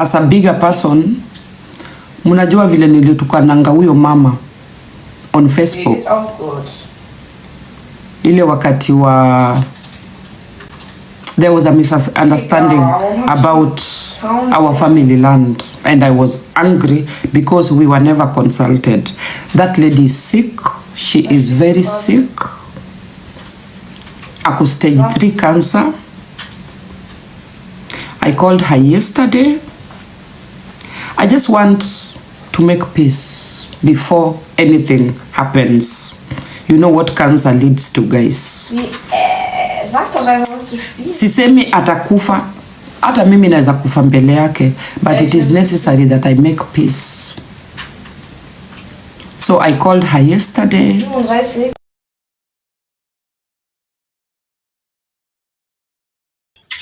as a bigger person, mnajua vile nilitukananga huyo mama on Facebook. Oh God. Ile wakati wa there was a misunderstanding about our family land, and I was angry because we were never consulted. That lady is sick. She is very sick. Ako stage 3 cancer. I called her yesterday. I just want to make peace before anything happens. You know what cancer leads to, guys. Sisemi atakufa, hata mimi naweza kufa mbele yake, but it is necessary that I make peace. So I called her yesterday.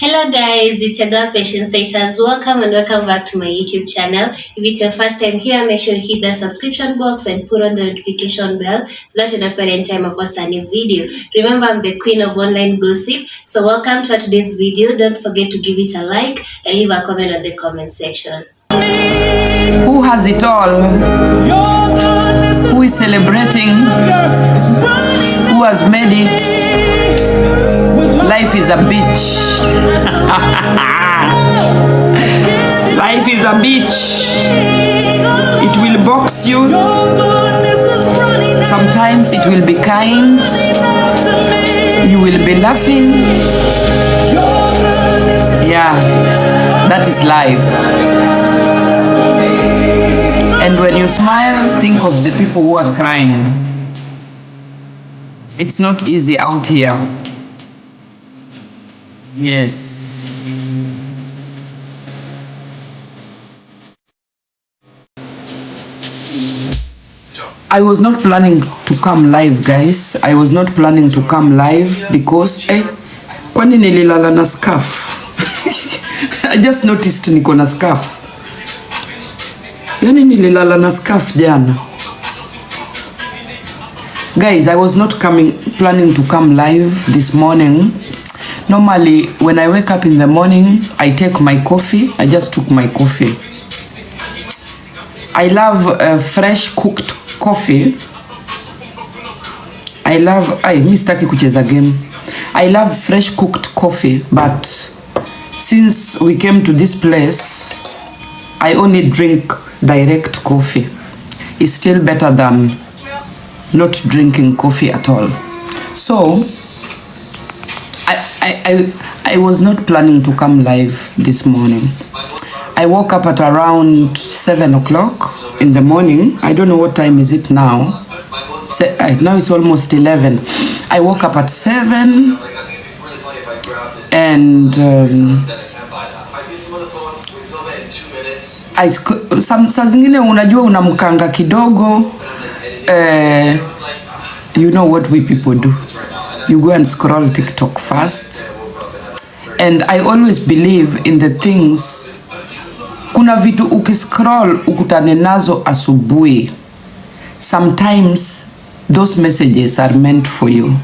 Hello guys, it's your girl Patience Status. Welcome and welcome back to my YouTube channel. If it's your first time here, make sure you hit the subscription box and put on the notification bell so that you don't forget any time I post a new video. Remember, I'm the queen of online gossip. So welcome to today's video. Don't forget to give it a like and leave a comment on the comment section. Who has it all? Who is celebrating? Who has made it? Life is a bitch. Life is a bitch. It will box you. Sometimes it will be kind. You will be laughing. Yeah, that is life. And when you smile, think of the people who are crying. It's not easy out here. Yes. I was not planning to come live, guys. I was not planning to come live because kwani nililala na scarf. I just noticed niko na scarf. Yani nililala na scarf jana. Guys, I was not planning to come live this morning. Normally, when I wake up in the morning, I take my coffee. I just took my coffee. I love fresh cooked coffee. I love fresh cooked coffee, but since we came to this place, I only drink direct coffee. It's still better than not drinking coffee at all. So I was not planning to come live this morning. I woke up at around 7 o'clock in the morning. I don't know what time is it now. Now it's almost 11. I woke up at 7 and saa zingine unajua unamkanga kidogo. You know what we people do. You go and scroll TikTok first. And I always believe in the things. Kuna vitu ukiscroll ukutane nazo asubuhi. Sometimes those messages are meant for you.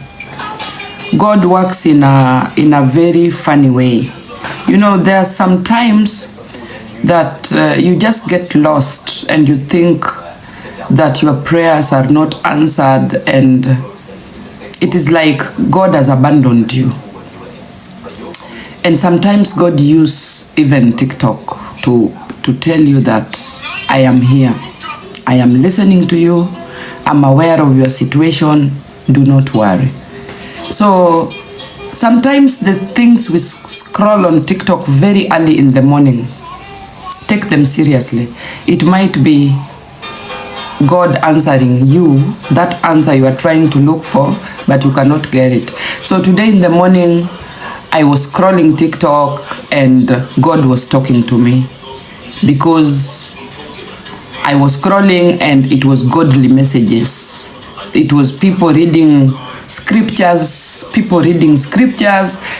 God works in a very funny way. You know, there are some times that you just get lost and you think that your prayers are not answered, and it is like God has abandoned you. And sometimes God uses even TikTok to tell you that I am here. I am listening to you. I'm aware of your situation. Do not worry. So sometimes the things we scroll on TikTok very early in the morning, take them seriously. It might be God answering you, that answer you are trying to look for, but you cannot get it. So today in the morning, I was scrolling TikTok and God was talking to me because I was scrolling and it was godly messages. It was people reading scriptures,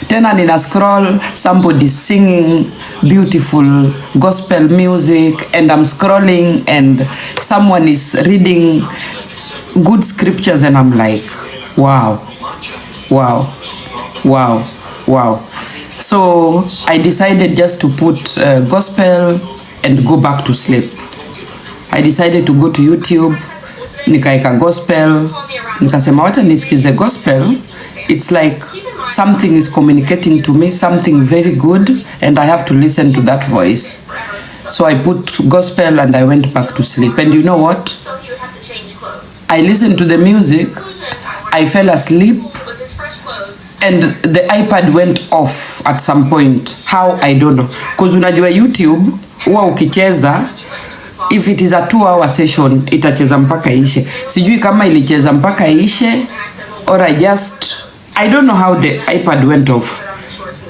Tena nina scroll, somebody singing beautiful gospel music, and I'm scrolling and someone is reading good scriptures, and I'm like, wow. So I decided just to put gospel and go back to sleep. I decided to go to YouTube, nikaeka gospel, nikasema wacha nisikize gospel. It's like something is communicating to me, something very good, and I have to listen to that voice. So I put gospel and I went back to sleep. And you know what? I listened to the music, I fell asleep, and the iPad went off at some point. How? I don't know. Because unajua YouTube, huwa ukicheza, if it is a 2-hour session, itacheza mpaka ishe. Sijui kama ilicheza mpaka ishe, or I don't know how the iPad went off.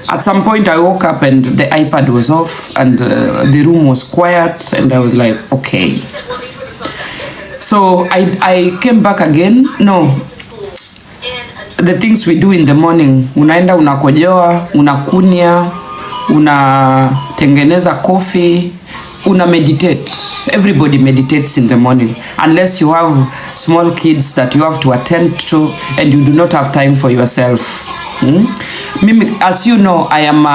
At some point I woke up and the iPad was off and the room was quiet, and I was like, okay. So I came back again. No, the things we do in the morning, unaenda unakojoa, unakunya, unatengeneza coffee, una meditate. Everybody meditates in the morning, unless you have small kids that you have to attend to and you do not have time for yourself. Mimi, as you know, I am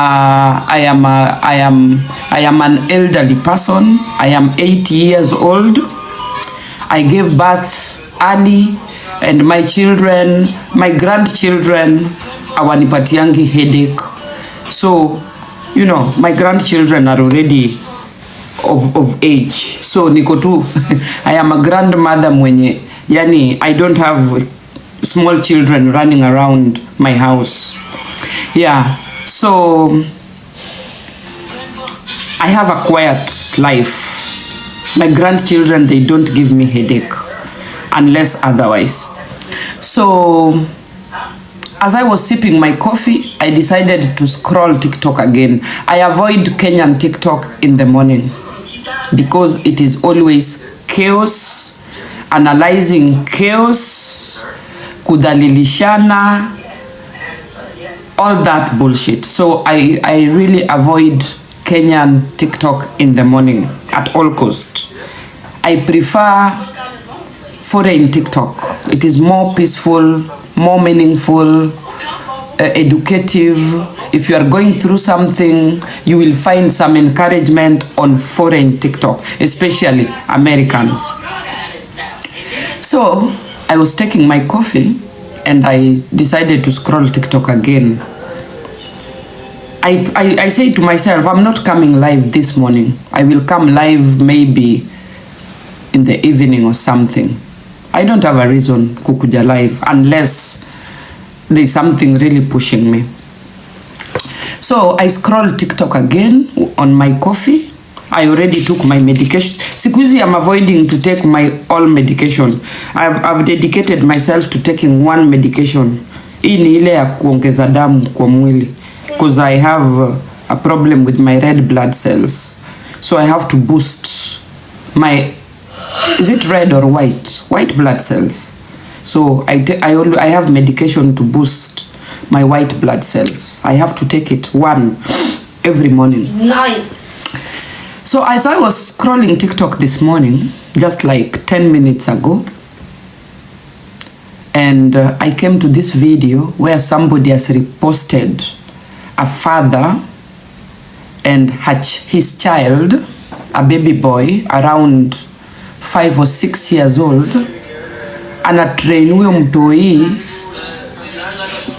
an elderly person. I am 80 years old. I gave birth early, and my children, my grandchildren, awanipatiangi headache. So, you know, my grandchildren are already of age. So niko tu I am a grandmother mwenye, yani I don't have small children running around my house. Yeah, so I have a quiet life. My grandchildren, they don't give me headache unless otherwise. So as I was sipping my coffee, I decided to scroll TikTok again. I avoid Kenyan TikTok in the morning because it is always chaos, analyzing chaos, kudhalilishana, all that bullshit. So I really avoid Kenyan TikTok in the morning at all cost. I prefer foreign TikTok. It is more peaceful, more meaningful, educative. If you are going through something, you will find some encouragement on foreign TikTok, especially American. So I was taking my coffee and I decided to scroll TikTok again. I say to myself, I'm not coming live this morning. I will come live maybe in the evening or something. I don't have a reason kukuja live unless there's something really pushing me. So I scrolled TikTok again on my coffee. I already took my medication. Siku hizi I'm avoiding to take my all medication. I've dedicated myself to taking one medication. Hii ni ile ya kuongeza damu kwa mwili. Because I have a problem with my red blood cells. So I have to boost my, is it red or white? White blood cells. So I have medication to boost my white blood cells. I have to take it one every morning. 9. So as I was scrolling TikTok this morning, just like 10 minutes ago, and I came to this video where somebody has reposted a father and his child, a baby boy around 5 or 6 years old, anatrain huyo mtoi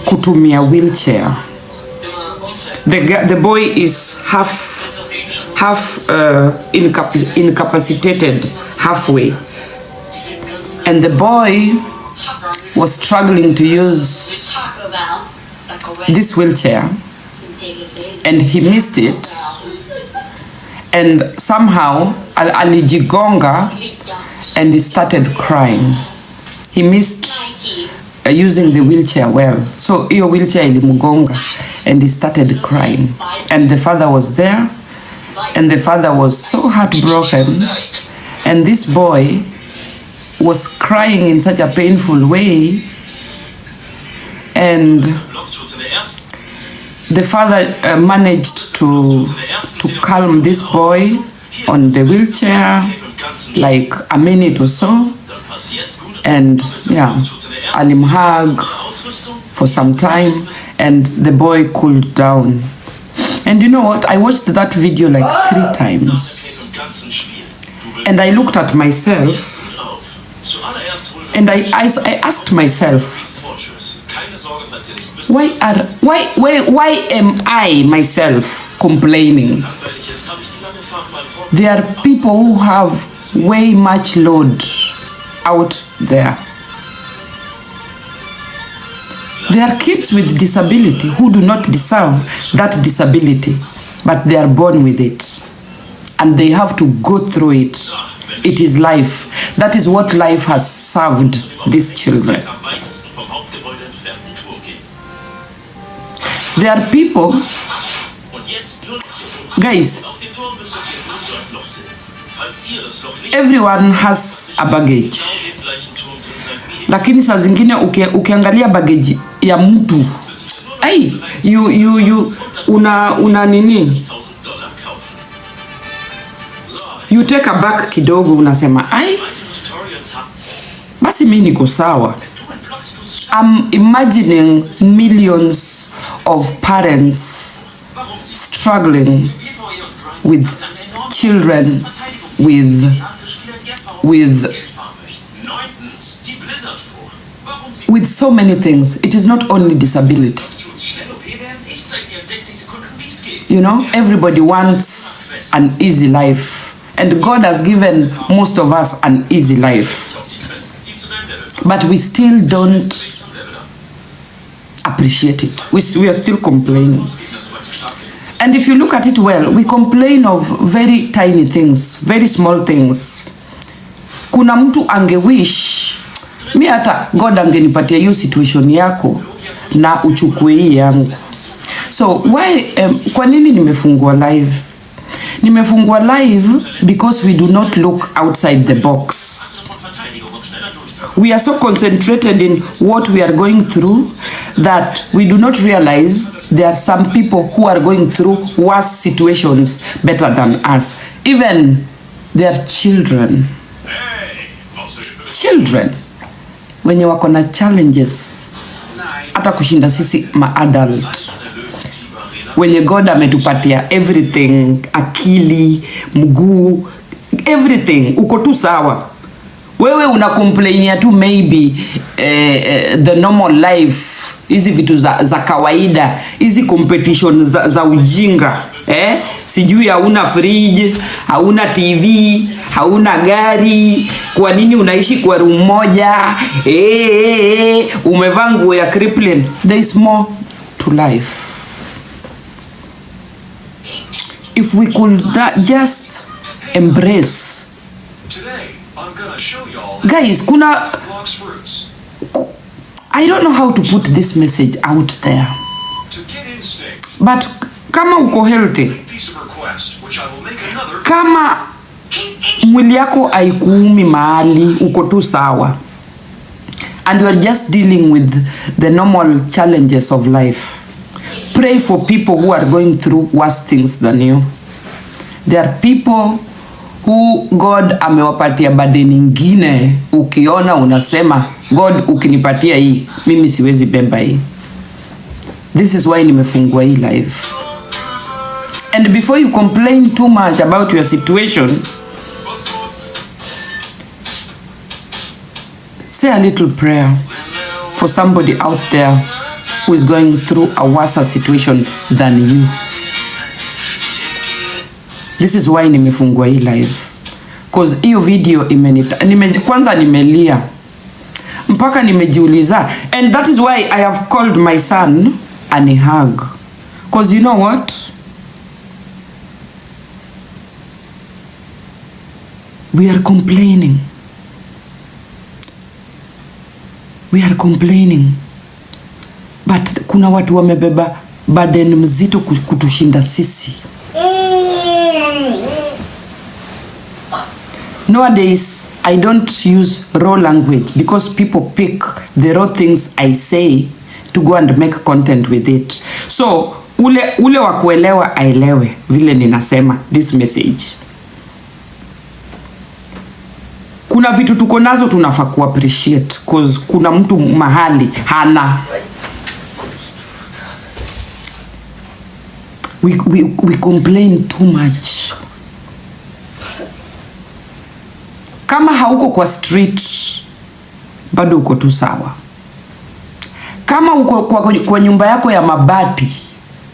kutumia wheelchair. The boy is half incapacitated halfway, and the boy was struggling to use this wheelchair, and he missed it, and somehow alijigonga and he started crying. He missed using the wheelchair well, so hiyo wheelchair ilimgonga and he started crying, and the father was there, and the father was so heartbroken, and this boy was crying in such a painful way, and the father managed to calm this boy on the wheelchair like a minute or so, and yeah, alimhug for some time, and the boy cooled down. And you know what? I watched that video like 3 times. And I looked at myself and I asked myself, why am I myself complaining? There are people who have way much load out there. There are kids with disability who do not deserve that disability, but they are born with it. And they have to go through it. It is life. That is what life has served these children. There are people, guys, everyone has a baggage. Lakini saa zingine ukiangalia baggage ya mtu, una nini? You take a back kidogo, unasema basi mimi niko sawa. I'm imagining millions of parents struggling with children with so many things. It is not only disability. You know, everybody wants an easy life. And God has given most of us an easy life. But we still don't appreciate it. We are still complaining. And if you look at it well, we complain of very tiny things, very small things. Kuna mtu angewish, mi hata God angenipatia hiyo situation yako na uchukue hii yangu. So why, kwa nini nimefungua live? Nimefungua live because we do not look outside the box. We are so concentrated in what we are going through that we do not realize there are some people who are going through worse situations better than us. Even their children. Children. Wenye wako na challenges hata kushinda sisi ma-adult. Wenye God ametupatia everything, akili, mguu, everything, uko tu sawa. Wewe unakomplainia tu maybe the normal life, hizi vitu za kawaida, hizi competition za ujinga. Sijui hauna fridge, hauna TV, hauna gari, kwa nini unaishi kwa room moja, umevaa nguo ya crippling. There is more to life. If we could just embrace. Guys, I don't know how to put this message out there. But kama uko healthy, kama mwili yako haikuumi mahali, uko tu sawa, and you are just dealing with the normal challenges of life, pray for people who are going through worse things than you. There are people who God amewapatia burden nyingine, ukiona unasema God ukinipatia hii mimi siwezi beba hii. This is why nimefungua hii live. And before you complain too much about your situation, say a little prayer for somebody out there who is going through a worse situation than you. This is why nimefungua hii live. Cause hiyo video kwanza nimelia mpaka nimejiuliza, and that is why I have called my son and a hug. Cause you know what? We are complaining. We are complaining. But kuna watu wamebeba burden mzito kutushinda sisi. Nowadays, I don't use raw language because people pick the raw things I say to go and make content with it. So, ule wa kuelewa aelewe vile ninasema this message. Kuna vitu tuko nazo tunafaa ku appreciate cause kuna mtu mahali hana. We complain too much. Kama hauko kwa street, bado uko tu sawa. Kama uko kwa nyumba yako ya mabati,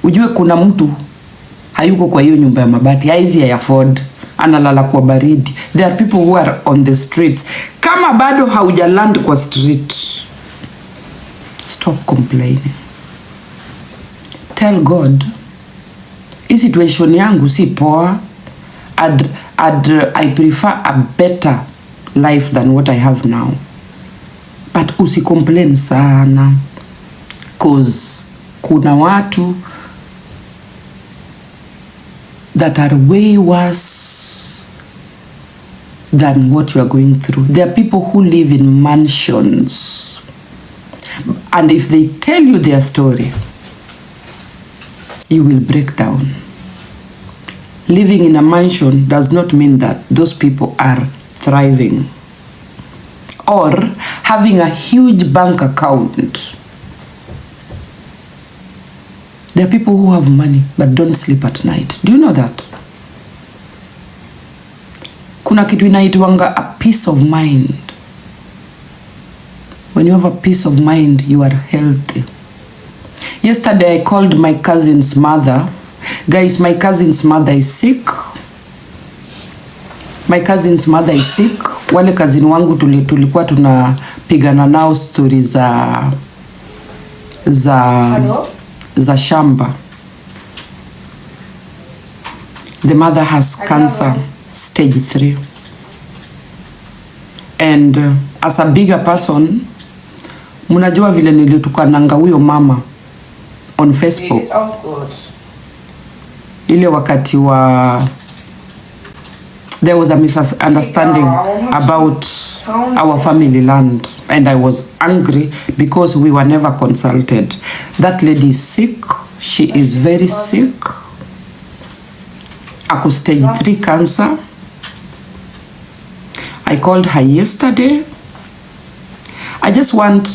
ujue kuna mtu hayuko kwa hiyo nyumba ya mabati, haizi afford, analala kwa baridi. There are people who are on the streets. Kama bado haujaland kwa street, stop complaining. Tell God, hii situation yangu si poa. I prefer a better life than what I have now. But usicomplain sana, cause kuna watu that are way worse than what you are going through. There are people who live in mansions, and if they tell you their story, you will break down. Living in a mansion does not mean that those people are thriving or having a huge bank account. There are people who have money but don't sleep at night. Do you know that? Kuna kitu inaitwanga a peace of mind. When you have a peace of mind, you are healthy. Yesterday I called my cousin's mother. Guys, my cousin's mother is sick. My cousin's mother is sick. Wale cousin wangu tulikuwa tunapigana nao story za shamba. The mother has cancer, stage 3. And as a bigger person, munajua vile nilitukananga huyo mama on Facebook. Ile wakati wa there was a misunderstanding about our family land, and I was angry because we were never consulted. That lady is sick. She is very sick. Ako stage 3 cancer. I called her yesterday. I just want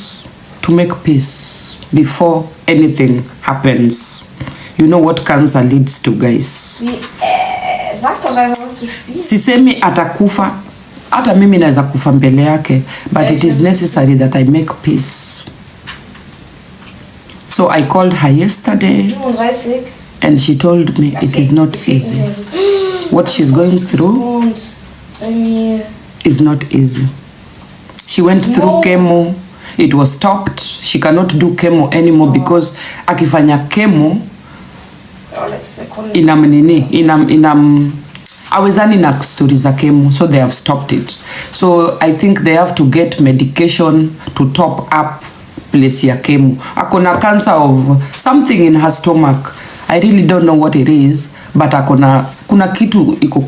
to make peace before anything happens. You know what cancer leads to, guys. Sisemi atakufa, hata mimi naweza kufa mbele yake, but it is necessary that I make peace. So I called her yesterday and she told me it is not easy. What she's going through is not easy. She went through chemo. It was stopped. She cannot do chemo anymore because akifanya chemo awezani na story za chemo, so they have stopped it. So I think they have to get medication to top up place ya chemo. Akona cancer of something in her stomach. I really don't know what it is, but kuna kitu iko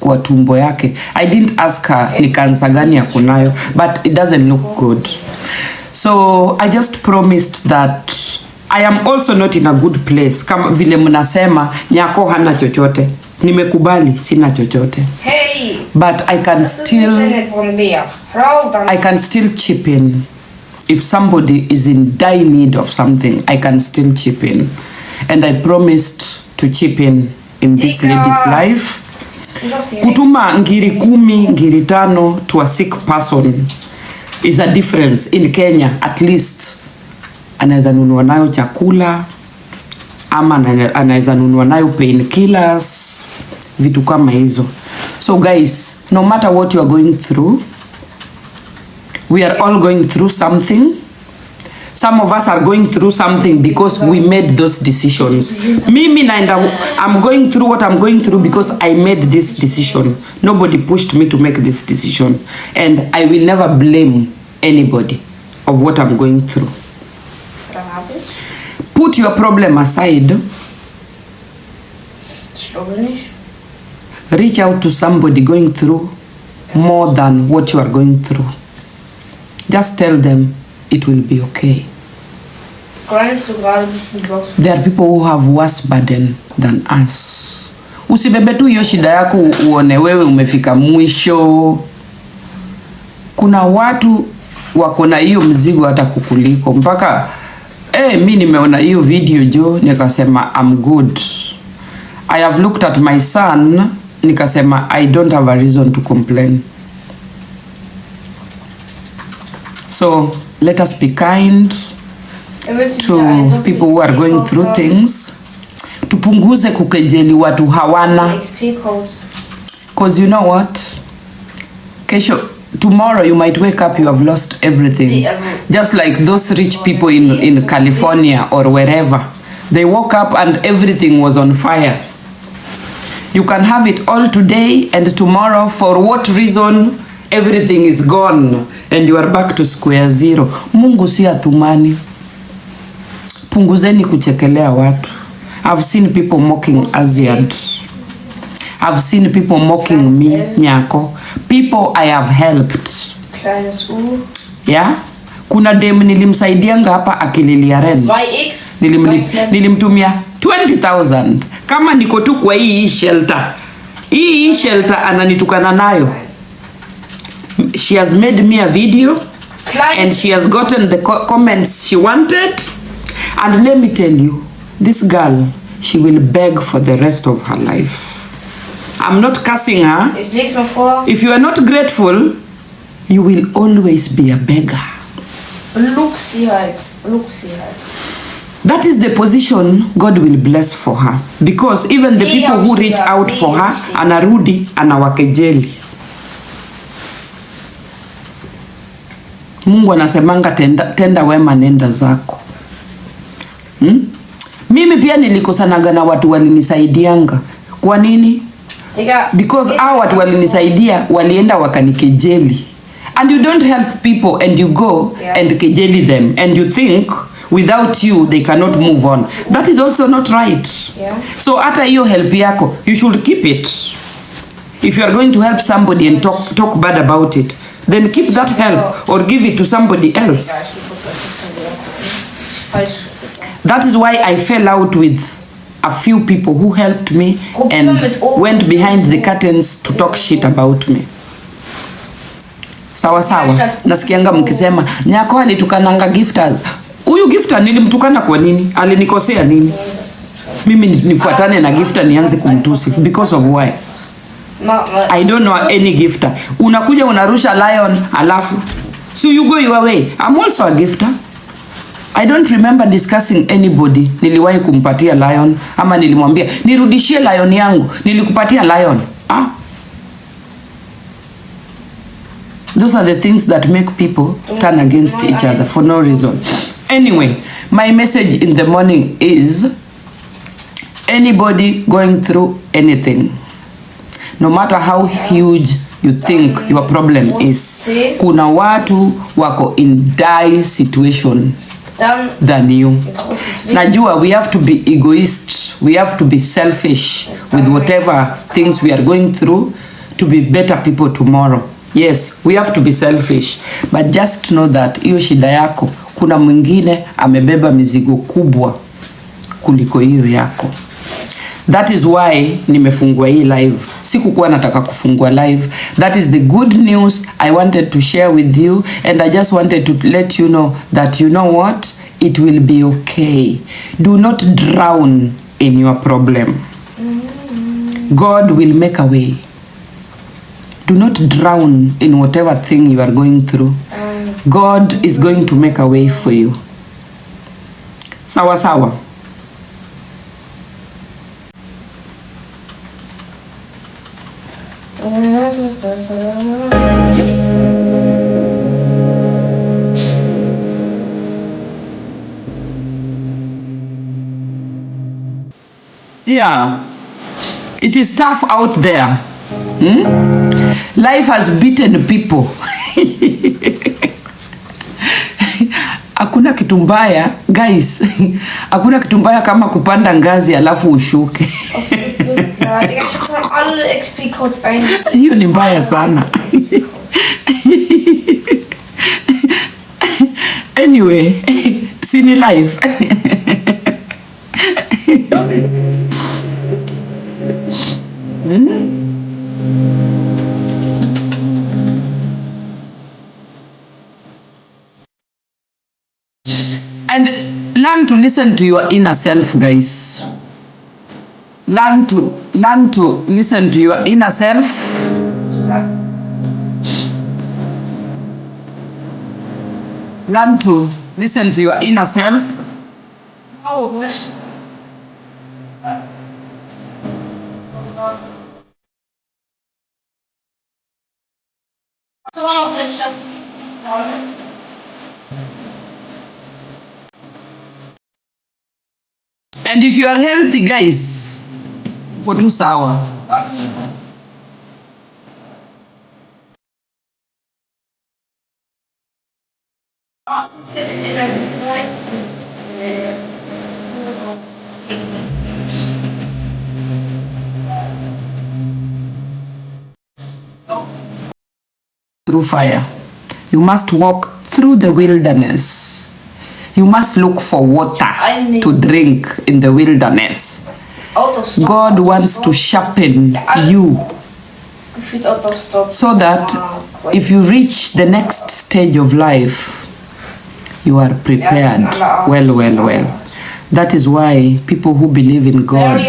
kwa tumbo yake. I didn't ask her ni cancer gani akonayo, but it doesn't look good. So I just promised that I am also not in a good place. Kama vile mnasema Nyako hana chochote. Nimekubali sina chochote. Hey, but I can still chip in. If somebody is in dire need of something, I can still chip in. And I promised to chip in this lady's life. Kutuma ngiri 10, ngiri 5 to a sick person is a difference. In Kenya, at least anaweza nunua nayo chakula, ama anaweza nunua nayo painkillers, vitu kama hizo. So guys, no matter what you are going through, we are all going through something. Some of us are going through something because we made those decisions. Mimi naenda, I'm going through what I'm going through because I made this decision. Nobody pushed me to make this decision. And I will never blame anybody of what I'm going through. Put your problem aside. Reach out to somebody going through more than what you are going through. Just tell them it will be okay. There are people who have worse burden than us. Usibebe tu hiyo shida yako uone wewe umefika mwisho. Kuna watu wako na hiyo mzigo hata kukuliko. Mpaka mimi nimeona hiyo video nikasema I'm good. I have looked at my son nikasema I don't have a reason to complain. So let us be kind to people who are going through things. Tupunguze kukejeli watu hawana. Because you know what? Tomorrow you might wake up, you have lost everything. Just like those rich people in California or wherever. They woke up and everything was on fire. You can have it all today, and tomorrow, for what reason, everything is gone and you are back to square zero. Mungu si athumani. Punguzeni kuchekelea watu. I've seen people mocking Aziad. I've seen people mocking me, Nyako. People I have helped. Yeah? Kuna dem nilimsaidianga hapa akililia rent. Nilimtumia 20,000. Kama niko tu kwa hii shelter. Hii shelter ananitukana nayo. She has made me a video and she has gotten the comments she wanted. And let me tell you, this girl, she will beg for the rest of her life. I'm not cursing her. If you are not grateful, you will always be a beggar. That is the position God will bless for her. Because even the people who reach out for her, anarudi, anawakejeli. Mungu anasemanga tenda wema nenda zako. Mimi pia nilikosanaga na watu walinisaidianga. Kwa nini? Because hao watu walinisaidia walienda wakanikejeli. And you don't help people and you go and kejeli them. And you think without you they cannot move on. That is also not right. So hata hiyo help yako, you should keep it. If you are going to help somebody and talk bad about it, then keep that help or give it to somebody else. That is why I fell out with a few people who helped me and went behind the curtains to talk shit about me. Sawa sawa. Nasikianga mkisema Nyako alitukananga gifters. Huyu gifter nilimtukana kwa nini? Alinikosea nini? Mimi nifuatane na gifter nianze kumtusi because of why? I don't know any gifter. Unakuja unarusha lion alafu. So you go your way. I'm also a gifter. I don't remember discussing anybody. Niliwahi kumpatia lion ama nilimwambia nirudishie lion yangu. Nilikupatia lion. Those are the things that make people turn against each other for no reason. Anyway, my message in the morning is anybody going through anything, no matter how huge you think your problem is, kuna watu wako in dire situation than you. Najua we have to be egoist, we have to be selfish with whatever things we are going through to be better people tomorrow. Yes, we have to be selfish, but just know that hiyo shida yako kuna mwingine amebeba mizigo kubwa kuliko hiyo yako. That is why nimefungua hii live. Sikukuwa nataka kufungua live. That is the good news I wanted to share with you, and I just wanted to let you know that you know what? It will be okay. Do not drown in your problem. God will make a way. Do not drown in whatever thing you are going through. God is going to make a way for you. Sawa sawa. Yeah, it is tough out there. Life has beaten people. Hakuna kitu mbaya, guys. Hakuna kitu mbaya kama kupanda ngazi alafu ushuke. Hiyo ni mbaya sana. Anyway, sini life. And learn to listen to your inner self, guys. Learn to listen to your inner self. Learn to listen to your inner self. And if you are healthy, guys, for tu sawa. Through fire. You must walk through the wilderness. You must look for water to drink in the wilderness. God wants to sharpen you so that if you reach the next stage of life, you are prepared well. That is why people who believe in God,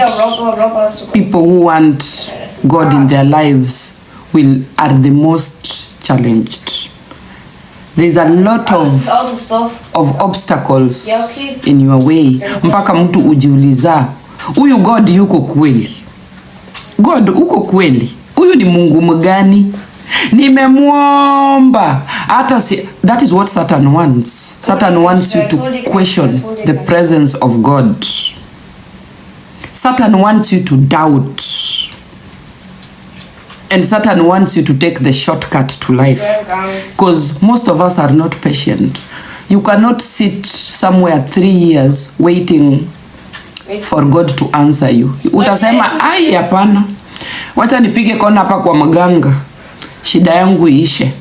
people who want God in their lives are the most challenged. There's a lot of obstacles in your way. Mpaka mtu ujiuliza, huyu God yuko kweli? God uko kweli? Huyu ni Mungu mgani? Nimemwomba. That is what Satan wants. Satan wants you to question the presence of God. Satan wants you to doubt. And Satan wants you to take the shortcut to life. Because most of us are not patient. You cannot sit somewhere 3 years waiting for God to answer you. Utasema, ai hapana. Wacha nipige kona hapa kwa mganga. Shida yangu iishe.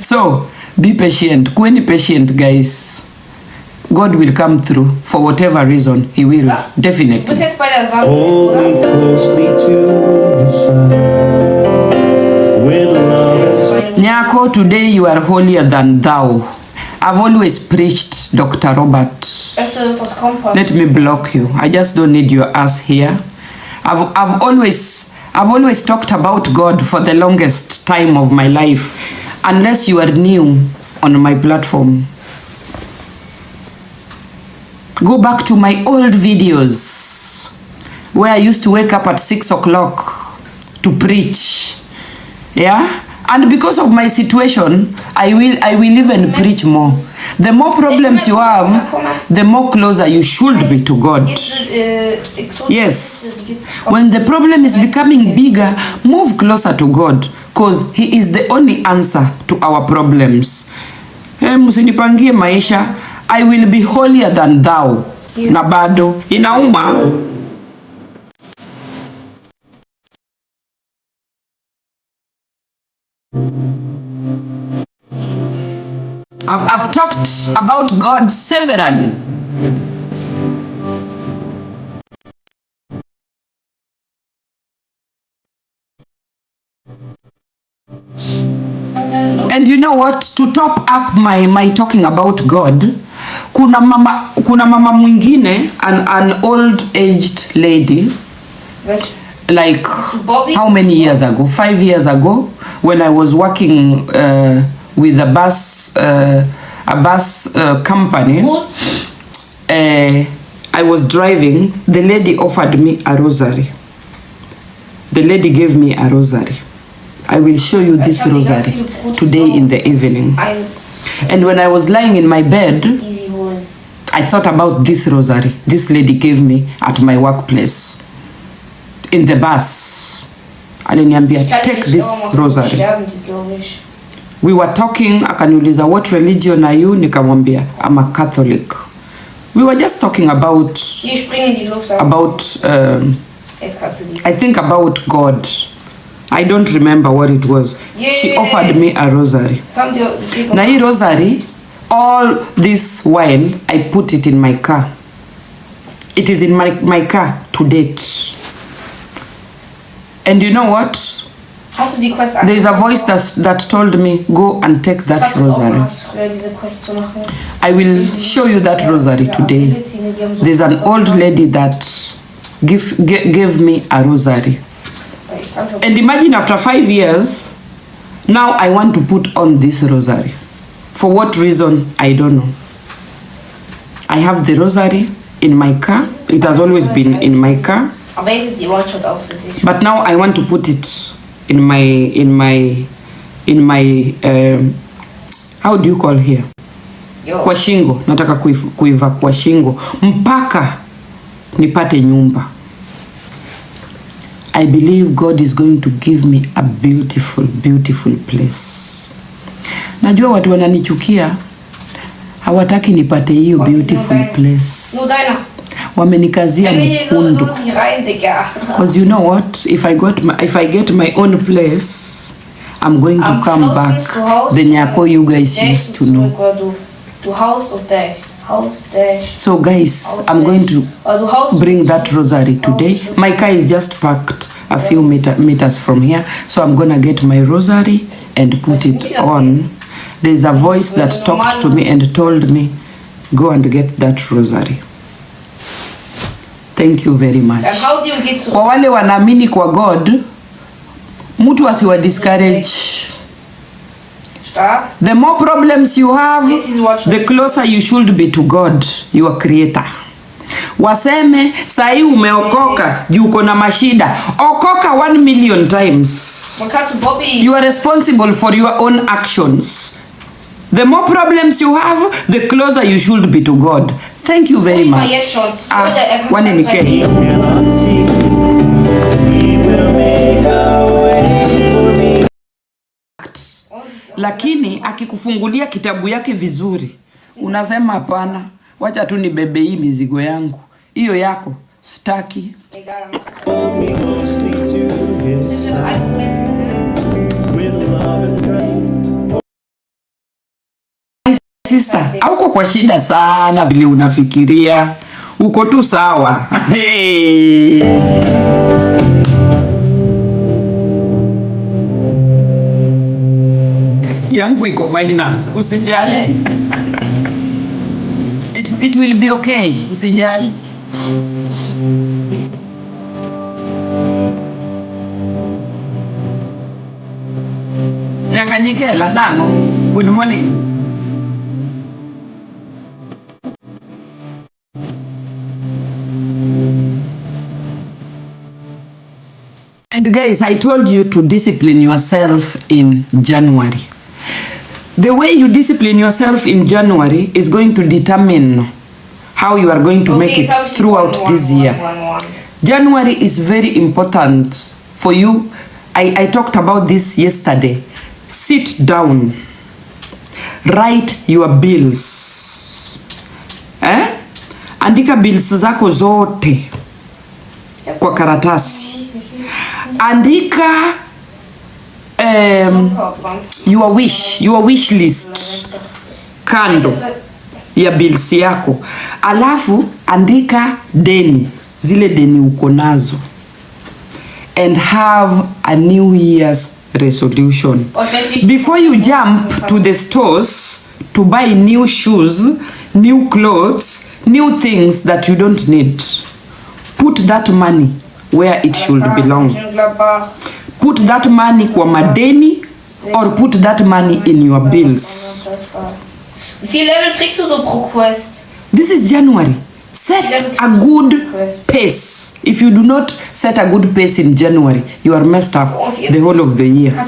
So, be patient. Kuweni patient, guys. God will come through for whatever reason. He will, definitely. Hold me closely to the sun, with love. Nyako, today you are holier than thou. I've always preached, Dr. Robert. Let me block you. I just don't need your ass here. I've always talked about God for the longest time of my life, unless you are new on my platform. Go back to my old videos where I used to wake up at 6 o'clock to preach. Yeah? And because of my situation, I will even preach more. The more problems you have, the more closer you should be to God. Yes. When the problem is becoming bigger, move closer to God, because He is the only answer to our problems. Musinipangie maisha, I will be holier than thou. Na bado inauma. I've talked about God severally. And you know what? To top up my talking about God, kuna mama mwingine, an old aged lady, like how many years ago? 5 years ago, when I was working with a bus company. I was driving. The lady offered me a rosary. The lady gave me a rosary. I will show you this rosary today in the evening. And when I was lying in my bed, I thought about this rosary this lady gave me at my workplace. In the bus, aliniambia, take this rosary. We were talking, akaniuliza, what religion are you? Nikamwambia, I'm a Catholic. We were just talking about I think about God. I don't remember what it was. She offered me a rosary. Na hii rosary, all this while, I put it in my car. It is in my car to date. And you know what? Hast du die Quest There is a voice that told me, go and take that rosary. diese Quest zu machen. I will show you that rosary today. There's an old lady that gave me a rosary. And imagine after 5 years, now I want to put on this rosary. For what reason, I don't know. I have the rosary in my car. It has always been in my car. But now I want to put it in my how do you call here? Kwa shingo. Nataka kuiva kwa shingo mpaka nipate nyumba. I believe God is going to give me a beautiful place. Najua watu wananichukia, hawataki nipate hiyo beautiful place. Wamenikazia mkundu. Because you know what? If I get my own place, I'm going to come back. The Nyako you guys used to know. So guys, I'm going to bring that rosary today. My car is just parked a few meters from here. So I'm gonna get my rosary and put it on. There's a voice that talked to me and told me, go and get that rosary. Thank you very much. Kwa wale wanaamini kwa God, mtu asiwa discourage. The more problems you have, the closer you should be to God, your creator. Waseme, sahi umeokoka, juko na mashida. Okoka 1 million times. You are responsible for your own actions. The more problems you have, the closer you should be to God. Thank you very much. One in Lakini akikufungulia kitabu yake vizuri, unasema hapana, wacha tu nibebe hii mizigo yangu. Hiyo yako staki. Sister, hauko kwa shida sana vile unafikiria. Uko tu sawa. Hey. Yangu iko minus. Usijali. It will be okay. Usijali. Nyanganyikela nango. Good morning. And guys, I told you to discipline yourself in January. The way you discipline yourself in January is going to determine how you are going to make it throughout this year. January is very important for you. I talked about this yesterday. Sit down. Write your bills. Andika bills zako zote kwa karatasi. Andika your wish list kando ya bills yako. Alafu andika deni, zile deni uko nazo. And have a New Year's resolution. Before you jump to the stores to buy new shoes, new clothes, new things that you don't need, put that money where it should belong. Put that money kwa madeni or put that money in your bills. Wie viel Level kriegst du so pro Quest? This is January. Set a good pace. If you do not set a good pace in January, you are messed up the whole of the year.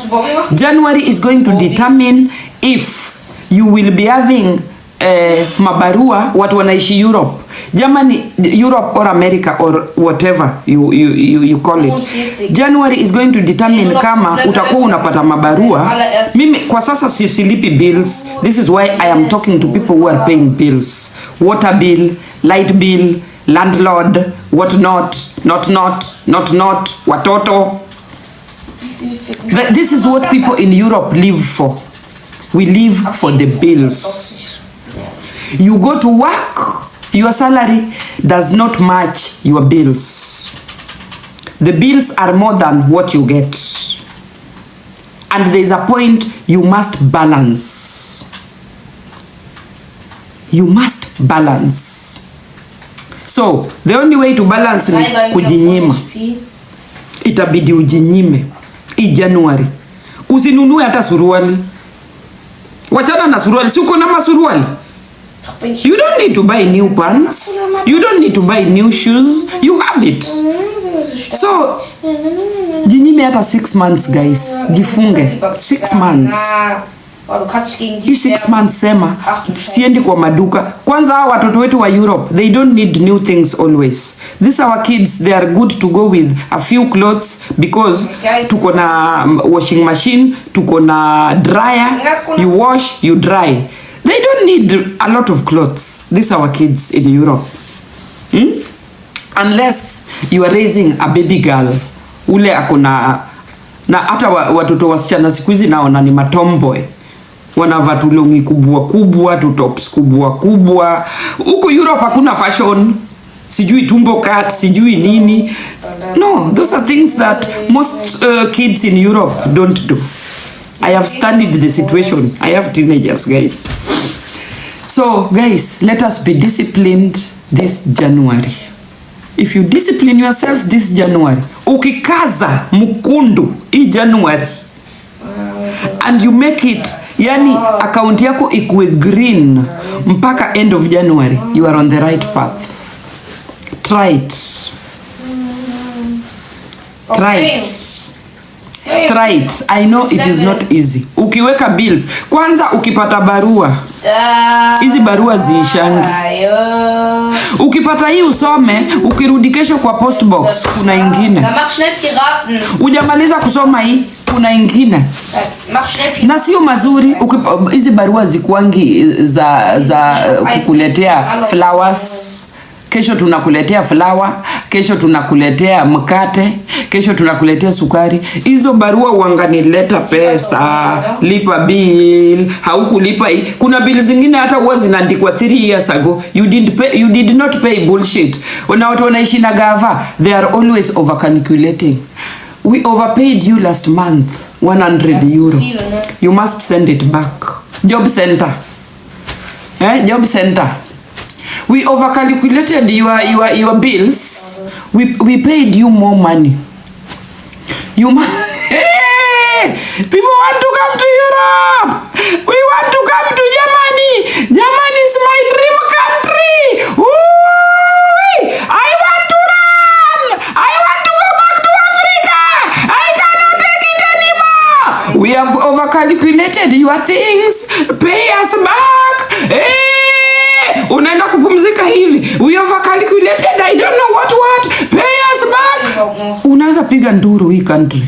January is going to determine if you will be having mabarua, watu wanaishi Europe. Germany, Europe or America or whatever you call it. January is going to determine kama utakuwa unapata mabarua. Mimi kwa sasa silipi bills. This is why I am talking to people who are paying bills. Water bill, light bill, landlord, what not, watoto. This is what people in Europe live for. We live for the bills. You go to work, your salary does not match your bills. The bills are more than what you get. And there's a point you must balance. You must balance. So the only way to balance ni kujinyima. Itabidi ujinyime. I January usinunue hata suruali. Wachana na suruali, si uko na masuruali. You don't need to buy new pants. You don't need to buy new shoes. You have it. So jinyime hata 6 months guys. Jifunge 6 months. Hii 6 months sema siendi kwa maduka. Kwanza hawa watoto wetu wa Europe, they don't need new things always. These our kids, they are good to go with a few clothes because tuko na washing machine, tuko na dryer, you wash, you dry. They don't need a lot of clothes. These our kids in Europe. Unless you are raising a baby girl. Ule akona na hata watoto wasichana siku hizi naona ni matomboy. Wanavaa tulongi kubwa kubwa, tops kubwa kubwa. Huko Europe hakuna fashion. Sijui tumbo cut, sijui nini. No, those are things that most kids in Europe don't do. I have studied the situation. I have teenagers, guys. So, guys, let us be disciplined this January. If you discipline yourself this January, ukikaza mkundu hii January, and you make it, yani account yako ikuwe green mpaka end of January, you are on the right path. Try it. Try it. Try it. I know it is not easy. Ukiweka bills, kwanza ukipata barua, hizi barua ziishangi. Ukipata hii usome, ukirudi kesho kwa post box kuna ingine. Ujamaliza kusoma hii, kuna ingine. Na sio mazuri, hizi barua zikuangi za kukuletea flowers. Kesho tunakuletea flower, kesho tunakuletea mkate, kesho tunakuletea sukari. Hizo barua wanganileta pesa, lipa bill, haukulipa hii. Kuna bill zingine hata huwa zinaandikwa 3 years ago. You did not pay bullshit. Na watu wanaishi na gava, they are always overcalculating. We overpaid you last month 100 euro. You must send it back. Job center. Job center. We overcalculated your bills. We paid you more money. People want to come to Europe. We want to come to Germany. Germany is my dream country. Ooh, I want to run. I want to go back to Africa. I cannot take it anymore. We have overcalculated your things. Pay us back. Unaenda kupumzika hivi. We overcalculated. I don't know what. Pay us back. Unaweza piga nduru hii country.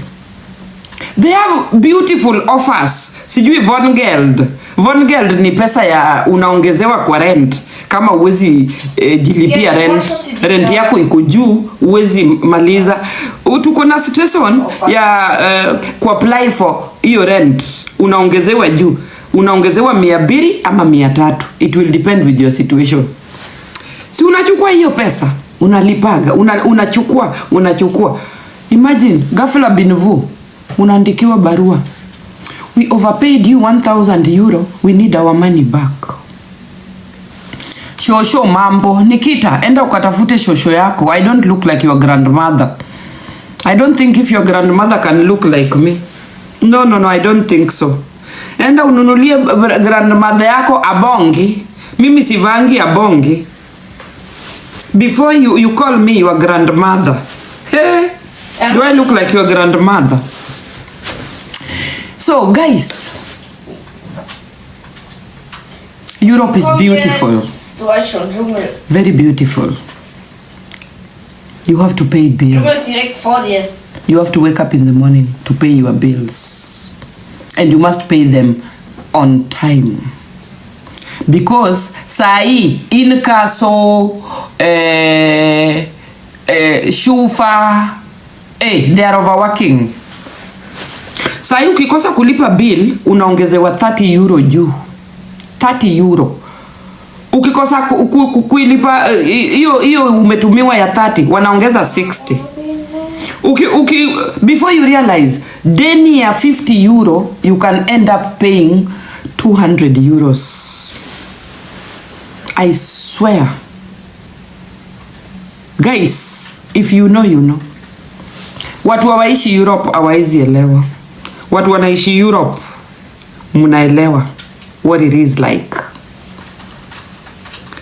They have beautiful offers. Sijui Von Geld. Von Geld ni pesa ya unaongezewa kwa rent. Kama uwezi jilipia rent. Rent yako iko juu, uwezi maliza. Tuko na situation ya kuapply for hiyo rent. Unaongezewa juu. Unaongezewa 200 ama 300. It will depend with your situation. Si unachukua hiyo pesa, unalipaga, unachukua. Imagine, ghafla binvu, unaandikiwa barua. We overpaid you 1,000 euro. We need our money back. Shosho mambo. Nikita, enda ukatafute shosho yako. I don't look like your grandmother. I don't think if your grandmother can look like me. No, I don't think so. Enda ununulie grandmother yako abongi. Mimi sivangi abongi. Before you call me your grandmother. Hey, do I look like your grandmother? So guys, Europe is beautiful. Very beautiful. You have to pay bills. You have to wake up in the morning to pay your bills. And you must pay them on time. Because sai inkaso shufa they are overworking. Sai ukikosa kulipa bill unaongezewa 30 euro juu. 30 euro. Ukikosa kuilipa hiyo umetumiwa ya 30 wanaongeza 60. Before you realize, deni ya 50 euro, you can end up paying 200 euros. I swear. Guys, if you know, you know. Watu waishi Europe hawaizi elewa. Watu wanaishi Europe mnaelewa what it is like.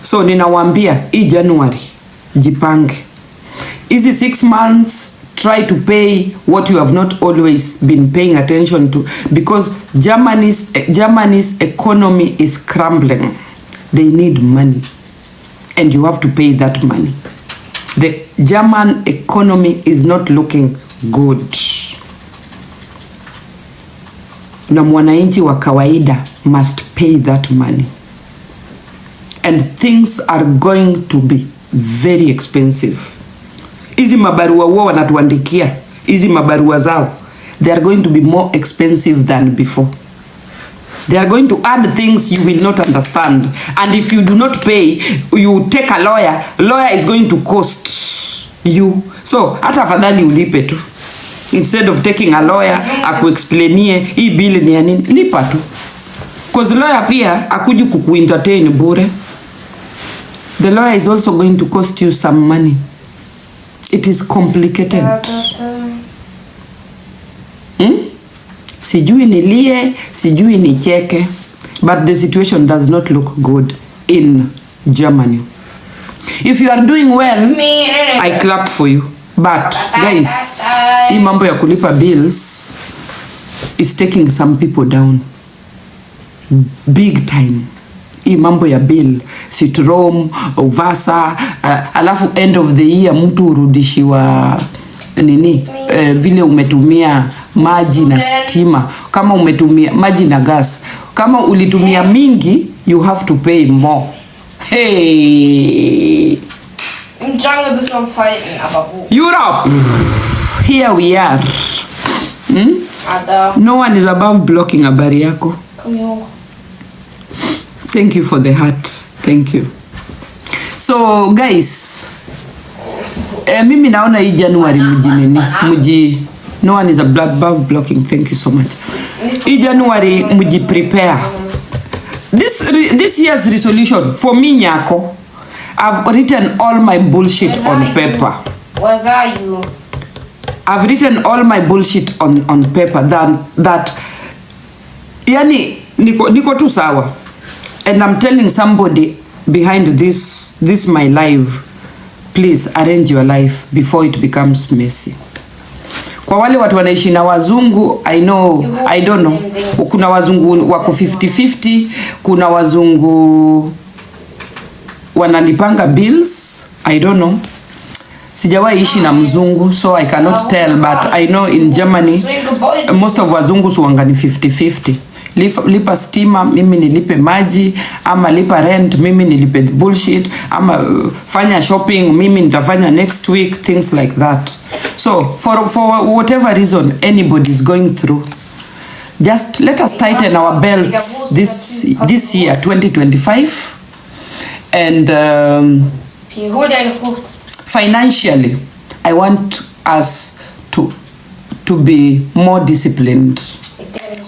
So ninawaambia hii January jipange. Hizi 6 months try to pay what you have not always been paying attention to, because Germany's economy is crumbling. They need money and you have to pay that money. The German economy is not looking good. Na mwananchi wa kawaida must pay that money. And things are going to be very expensive. Hizi mabarua wao wanatuandikia, hizi mabarua zao, they are going to be more expensive than before. They are going to add things you will not understand. And if you do not pay, you take a lawyer. Lawyer is going to cost you. So, hata afadhali ulipe tu. Instead of taking a lawyer, akuexplainie, hii bill ni ya nini, lipa tu. Because lawyer pia, akuji kuku-entertain bure. The lawyer is also going to cost you some money. It is complicated. Sijui nilie, sijui nicheke, but the situation does not look good in Germany. If you are doing well, I clap for you. But guys, hii mambo ya kulipa bills is taking some people down big time. Hii mambo ya bill, Citrom, Uvasa, alafu end of the year mtu urudishiwa nini, vile umetumia maji na stima, kama umetumia maji na gas, kama ulitumia mingi, you have to pay more. Hey, Im Jungle bist du am Falten, aber wo? Europe, here we are. No one is above blocking habari yako. Komm hier hoch. Thank you for the heart. Thank you. So guys, mimi naona hii January muji no one is above blocking. Thank you so much. Hii January muji prepare. This year's resolution for me, Nyako, I've written all my bullshit on paper. Where are you? I've written all my bullshit on paper that yani niko tu sawa. And I'm telling somebody behind this my life, please arrange your life before it becomes messy. Kwa wale watu wanaishi na wazungu, I don't know. Kuna wazungu wako 50-50, kuna wazungu wanalipanga bills, I don't know. Sijawahi ishi na mzungu, so I cannot tell, but I know in Germany most of wazungu suwangani 50-50. Lipa stima, mimi nilipe maji, ama lipa rent, mimi nilipe bullshit, ama fanya shopping, mimi nitafanya next week, things like that. So for whatever reason anybody is going through, just let us tighten our belts this year 2025, and financially I want us to be more disciplined.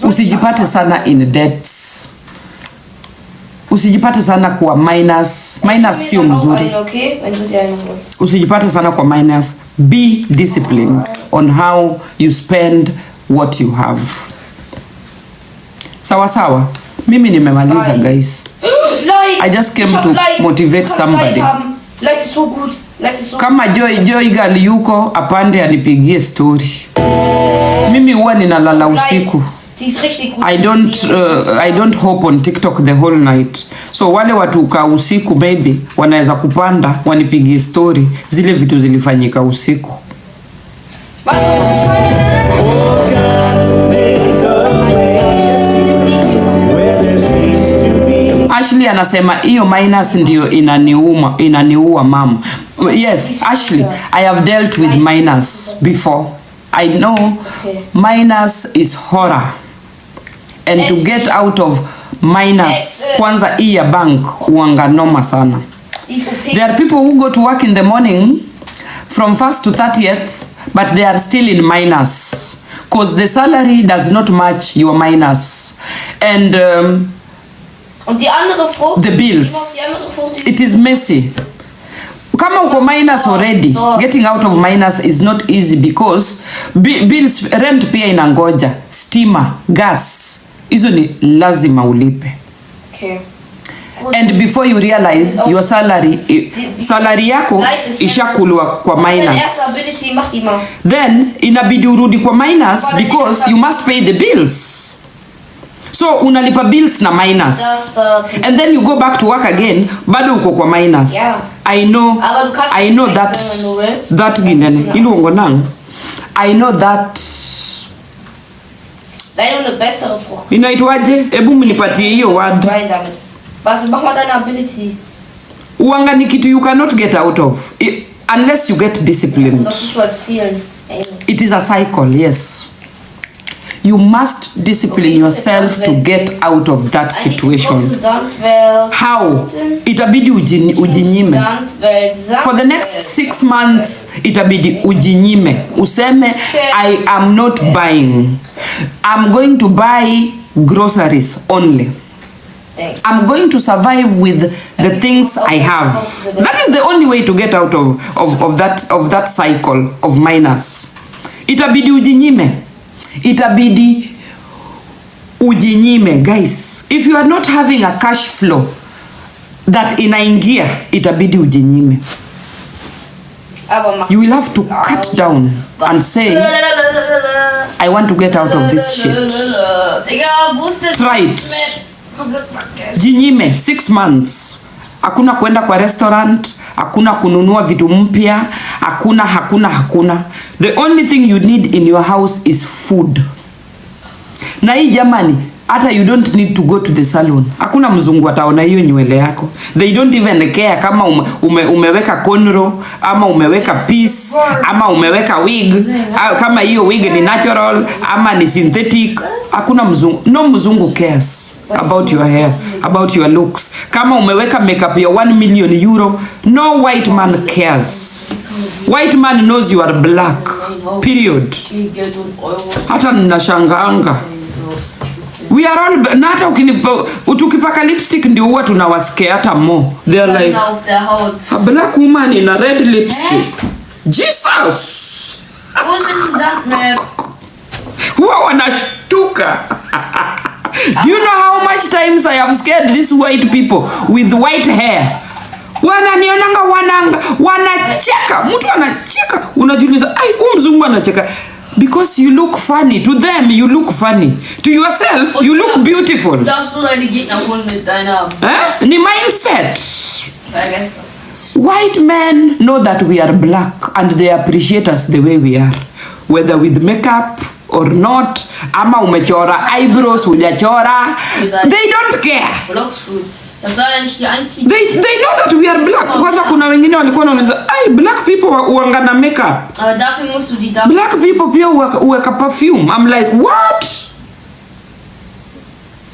Usijipate sana in debts. Usijipate sana kwa minus sio mzuri. Usijipate sana kwa minus. Be disciplined on how you spend what you have. Sawa. Mimi nimemaliza, guys. I just came to motivate somebody. Light is so good. Kama Joy girl yuko apande anipigie story. Mimi huwa ninalala usiku. I don't hop on TikTok the whole night. So wale watu ka usiku maybe wanaweza kupanda wanipigie story zile vitu zilifanyika usiku. Ashley anasema hiyo minus ndio inaniua mama. Yes, Ashley, I have dealt with minus before. I know minus is horror. And to get out of minus, kwanza hii ya bank uanga noma sana. There are people who go to work in the morning from 1st to 30th, but they are still in minus because the salary does not match your minus. And Und die andere Frucht? the bills, Die andere Frucht, it is messy. Kama uko minus already, getting out of minus is not easy because bills, rent pia inangoja, stima, gas, hizo ni lazima ulipe. Okay. And before you realize your salary yako ishakulwa kwa minus, then inabidi urudi kwa minus because you must pay the bills. So unalipa bills na minus, and then you go back to work again, bado uko kwa minus. I know that ginene iluongo nang, I know that inaitwaje, hebu mnipatie hiyo word. Uanga ni kitu you cannot get out of unless you get disciplined. It is a cycle, yes. You must discipline yourself to get out of that situation. How? Itabidi ujinyime. For the next 6 months, itabidi ujinyime. Useme, I am not buying. I'm going to buy groceries only. I'm going to survive with the things I have. That is the only way to get out of that cycle of minus. Itabidi ujinyime. Itabidi ujinyime, guys. If you are not having a cash flow that inaingia, itabidi ujinyime. You will have to cut down and say, I want to get out of this shit. Try it. Jinyime 6 months. Hakuna kwenda kwa restaurant, hakuna kununua vitu mpya, hakuna. The only thing you need in your house is food. Na hii jamani, hata you don't need to go to the salon. Hakuna mzungu ataona hiyo nywele yako. They don't even care kama umeweka cornrow ama umeweka piece ama umeweka wig, kama hiyo wig ni natural ama ni synthetic. Hakuna mzungu, no mzungu cares about your hair, about your looks. Kama umeweka makeup ya 1 million euro, no white man cares. White man knows you are black. Period. Hata ninashangaanga. We are all, na hata ukipaka lipstick ndio huwa tunawasikia hata more. They are like, a black woman in a red lipstick. Jesus! Huwa wanashtuka. Do you know how much times I have scared these white people with white hair? Wananionanga wanacheka. Mtu anacheka. Unajiuliza, ai mzungu anacheka. Because you look funny. To them, you look funny. To yourself, you look beautiful. Ni mindset. White men know that we are black and they appreciate us the way we are. Whether with makeup or not, ama umechora eyebrows, hujachora, they don't care. They know that we are black. Kwanza kuna wengine walikuwa wanauliza, ai black people huangana makeup. Black people pia huweka perfume. I'm like, what?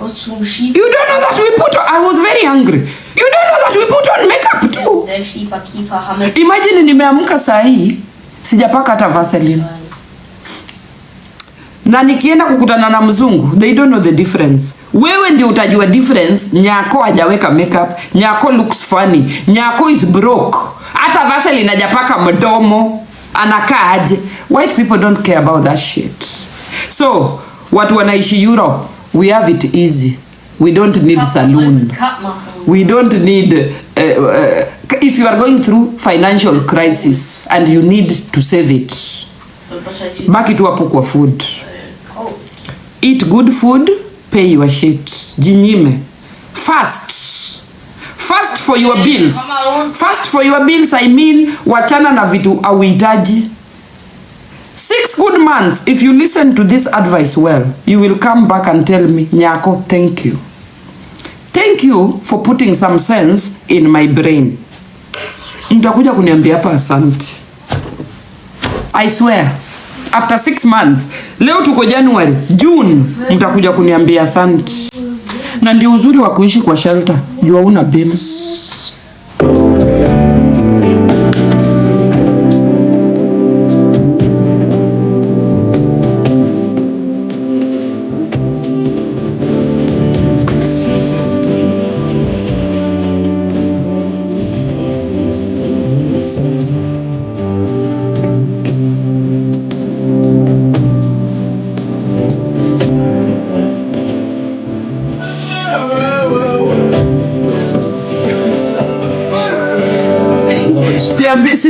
You don't know that we put on, I was very angry. You don't know that we put on makeup too. Imagine nimeamka saa hii sijapaka hata Vaseline. Na nikienda kukutana na mzungu, they don't know the difference. Wewe ndio utajua difference. Nyako hajaweka makeup, Nyako looks funny, Nyako is broke. Hata Vaseline hajapaka mdomo, anakaa aje. White people don't care about that shit. So, watu wanaishi Europe, we have it easy. We don't need saloon. We don't need if you are going through financial crisis and you need to save it, baki tu hapo kwa food. Eat good food, pay your shit. Jinyime. Fast for your bills. Fast for your bills, I mean, wachana na vitu auhitaji. 6 good months. If you listen to this advice well, you will come back and tell me, Nyako, thank you. Thank you for putting some sense in my brain. Mtakuja kuniambia hapa asante. I swear. After 6 months, leo tuko January, June, mtakuja kuniambia asante. Na ndio uzuri wa kuishi kwa shelter, jua una bills.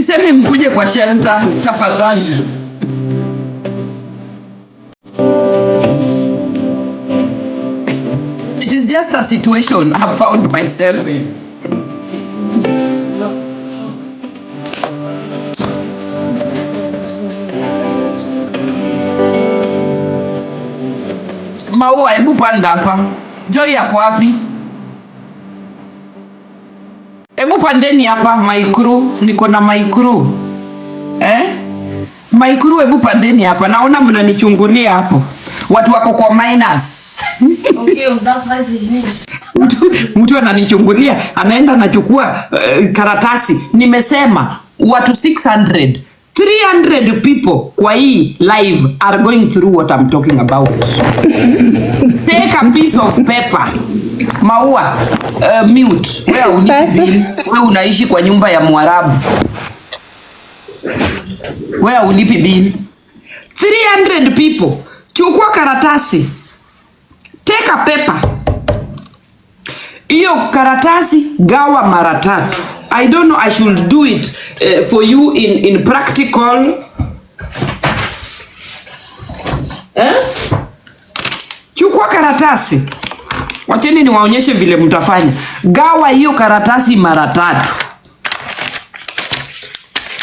Sisemi mkuje kwa shelter tafadhali. It is just a situation I found myself in. Maua, hebu panda hapa. Joy yako wapi? Hebu pandeni hapa my crew, niko na my crew. My crew, hebu pandeni hapa. Naona mnanichungulia hapo. Watu wako kwa minus. Okay, that's why Mtu ananichungulia, anaenda anachukua karatasi. Nimesema watu 600, 300 people kwa hii live are going through what I'm talking about. Take a piece of paper. Maua, mute. Wewe unaishi kwa nyumba ya Mwarabu. Wewe ulipi bill. 300 people. Chukua karatasi. Take a paper. Iyo karatasi gawa mara 3. I don't know, I should do it for you in practical. Chukua karatasi. Wacheni niwaonyeshe vile mtafanya. Gawa hiyo karatasi mara 3.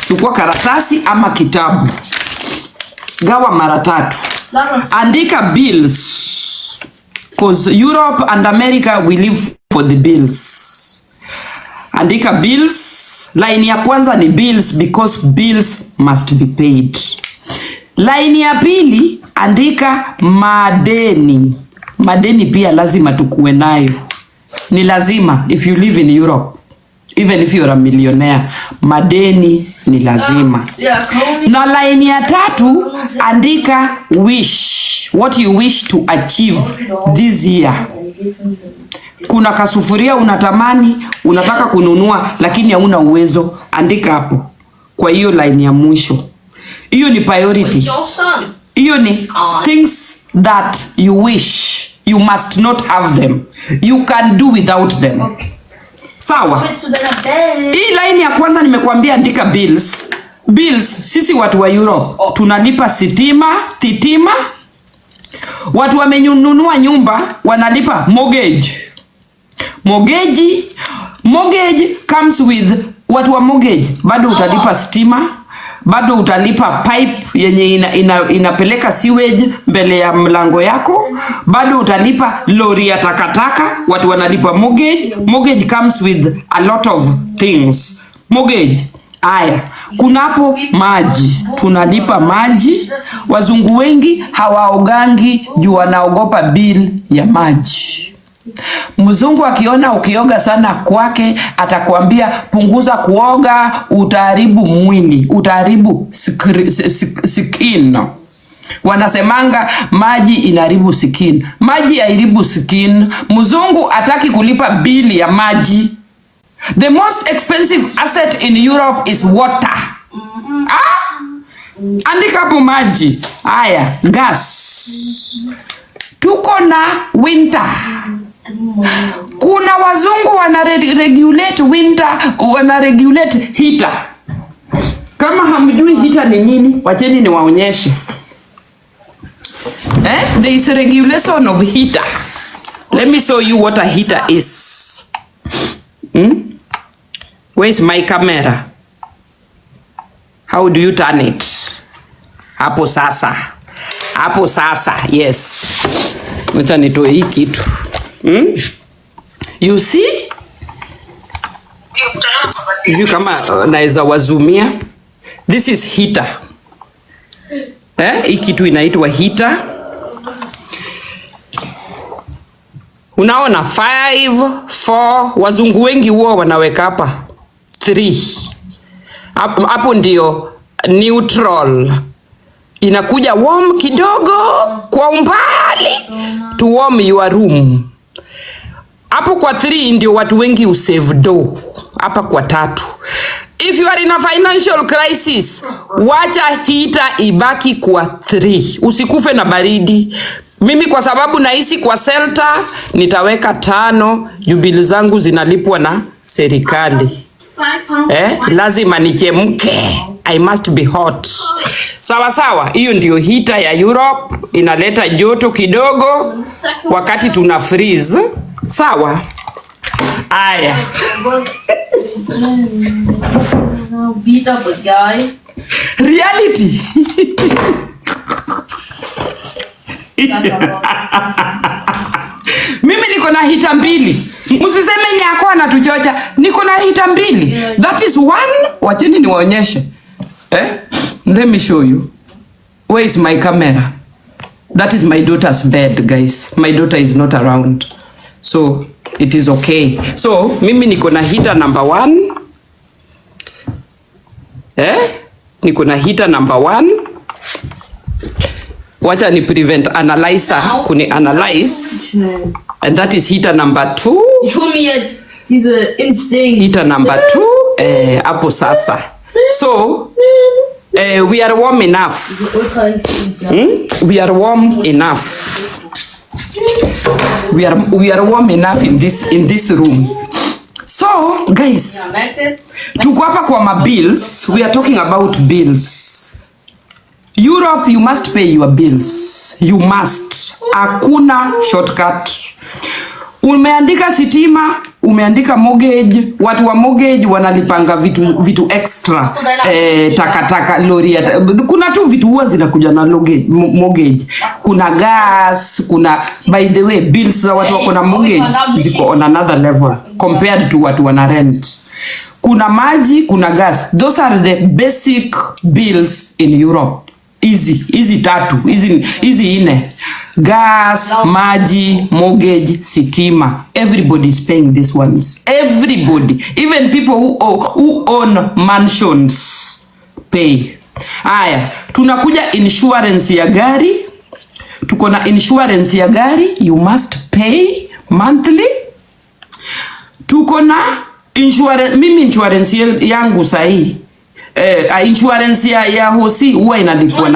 Chukua karatasi ama kitabu. Gawa mara 3. Andika bills. Because Europe and America we live for the bills. Andika bills. Line ya kwanza ni bills because bills must be paid. Line ya pili andika madeni. Madeni pia lazima tukuwe nayo. Ni lazima if you live in Europe. Even if you're a millionaire, madeni ni lazima. Na line ya 3 andika wish. What you wish to achieve this year. Kuna kasufuria unatamani, unataka kununua lakini hauna uwezo, andika hapo. Kwa hiyo line ya mwisho. Hiyo ni priority. Hiyo ni things that you wish. You must not have them. You can do without them. Sawa? Hii line ya kwanza nimekuambia andika bills. Bills, sisi watu wa Europe tunalipa titima. Watu wamenunua nyumba wanalipa mortgage. Mortgage comes with watu wa mortgage. Bado utalipa stima, bado utalipa pipe yenye inapeleka sewage mbele ya mlango yako, bado utalipa lori ya takataka. Watu wanalipa mortgage. Mortgage comes with a lot of things. Mortgage. Aya, kunapo maji, tunalipa maji. Wazungu wengi hawaogangi juu wanaogopa bill ya maji. Mzungu akiona ukioga sana kwake atakwambia punguza kuoga, utaharibu mwili, utaharibu skin. Wanasemanga maji inaharibu skin. Maji haiharibu skin. Mzungu hataki kulipa bill ya maji. The most expensive asset in Europe is water. Andika hapo maji. Aya, gas. Tuko na winter. Kuna wazungu wana regulate winter, wana regulate heater. Kama hamjui heater ni nini, wacheni niwaonyeshe. There is a regulation of heater. Let me show you what a heater is. Where's my camera? How do you turn it? Hapo sasa. Hapo sasa. Yes. Wacha nitoe hii kitu. You see? Hivi kama naweza wazumia. This is heater. Hii kitu inaitwa heater. Unaona 5, 4, wazungu wengi huwa wanaweka hapa 3. Hapo ndio neutral. Inakuja warm kidogo kwa umbali to warm your room. Hapo kwa 3 ndio watu wengi usave dough. Hapa kwa 3. If you are in a financial crisis, wacha heater ibaki kwa 3. Usikufe na baridi. Mimi kwa sababu naishi kwa shelter nitaweka 5, jubili zangu zinalipwa na serikali. Lazima nichemke. I must be hot. Sawa sawa, hiyo ndio heater ya Europe, inaleta joto kidogo wakati tuna freeze. Sawa. Aya. Reality. Mimi niko na hita mbili. Msiseme Nyako anatuchocha. Niko na hita mbili. That is one. Wacheni niwaonyeshe. Let me show you. Where is my camera? That is my daughter's bed, guys. My daughter is not around. So, it is okay. So, mimi niko na heater number 1. Niko na heater number 1. Wacha ni prevent analyzer kuni analyze. And that is heater number 2. Show me jetzt diese Instinct. Heater number 2. Hapo sasa. So, we are warm enough. We are warm enough. We are warm enough in this room. So, guys, tuko hapa kwa mabills. We are talking about bills. Europe, you must pay your bills. You must. Hakuna shortcut. Umeandika sitima, umeandika mortgage, watu wa mortgage wanalipanga vitu extra. Takataka lori. Kuna tu vitu huwa zinakuja na mortgage. Kuna gas, kuna, by the way, bills za watu wako na mortgage ziko on another level compared to watu wana rent. Kuna maji, kuna gas. Those are the basic bills in Europe. Easy tatu, easy ine. Gas, maji, mortgage, sitima. Everybody is paying these ones. Everybody. Even people who own mansions pay. Aya, tunakuja insurance ya gari. Tuko na insurance ya gari. You must pay monthly. Tuko na insurance. Mimi insurance yangu sahi. Insurance ya hosi huwa inalipwa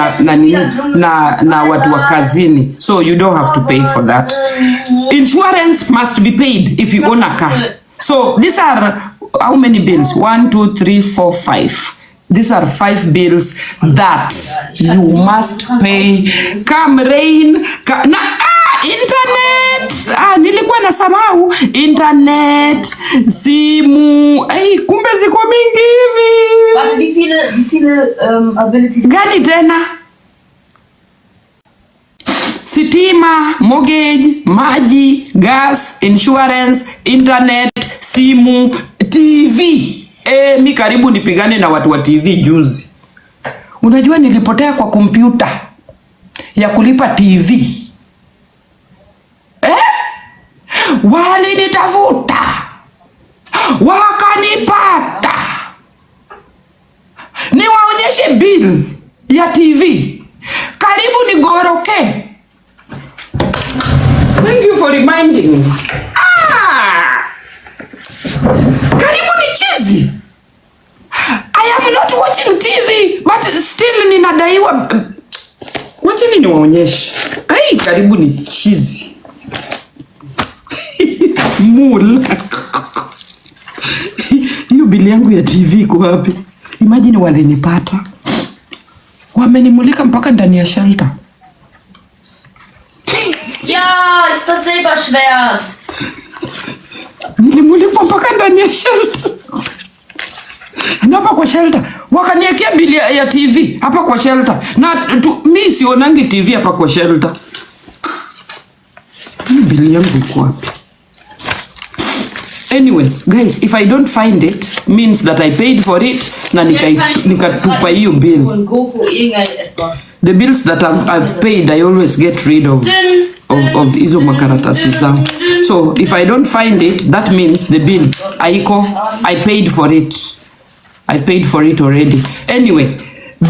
na watu wa kazini, so you don't have to pay for that. Insurance must be paid if you own a car. So these are how many bills? 1 2 3 4 5. These are 5 bills that you must pay. Come rain, internet. Nilikuwa nasahau internet, simu. Kumbe ziko mingi hivi. Warte, wie viele abilities? Gani tena? Sitima, mortgage, maji, gas, insurance, internet, simu, TV. Mi karibu nipigane na watu wa TV juzi. Unajua nilipotea kwa kompyuta ya kulipa TV. Walinitafuta, wakanipata. Niwaonyeshe bill ya TV. Karibu nigoroke. Thank you for reminding me. Karibu ni chizi. I am not watching TV, but still ninadaiwa. Wacheni niwaonyeshe. Karibu ni chizi. Mul. Hiyo bili yangu ya TV iko wapi? Imagine walinipata. Wamenimulika mpaka ndani ya shelter. Ja, das Silberschwert. Nilimulikwa mpaka ndani ya shelter. Na hapa kwa shelter wakaniekea bili ya TV hapa kwa shelter. Na mimi sionangi TV hapa kwa shelter. Bili yangu iko wapi? Anyway, guys, if I don't find it, means that I paid for it na nikatupa hiyo bill. The bills that I've paid, I always get rid of hizo makaratasi zangu. So, if I don't find it, that means the bill, I paid for it. I paid for it already. Anyway,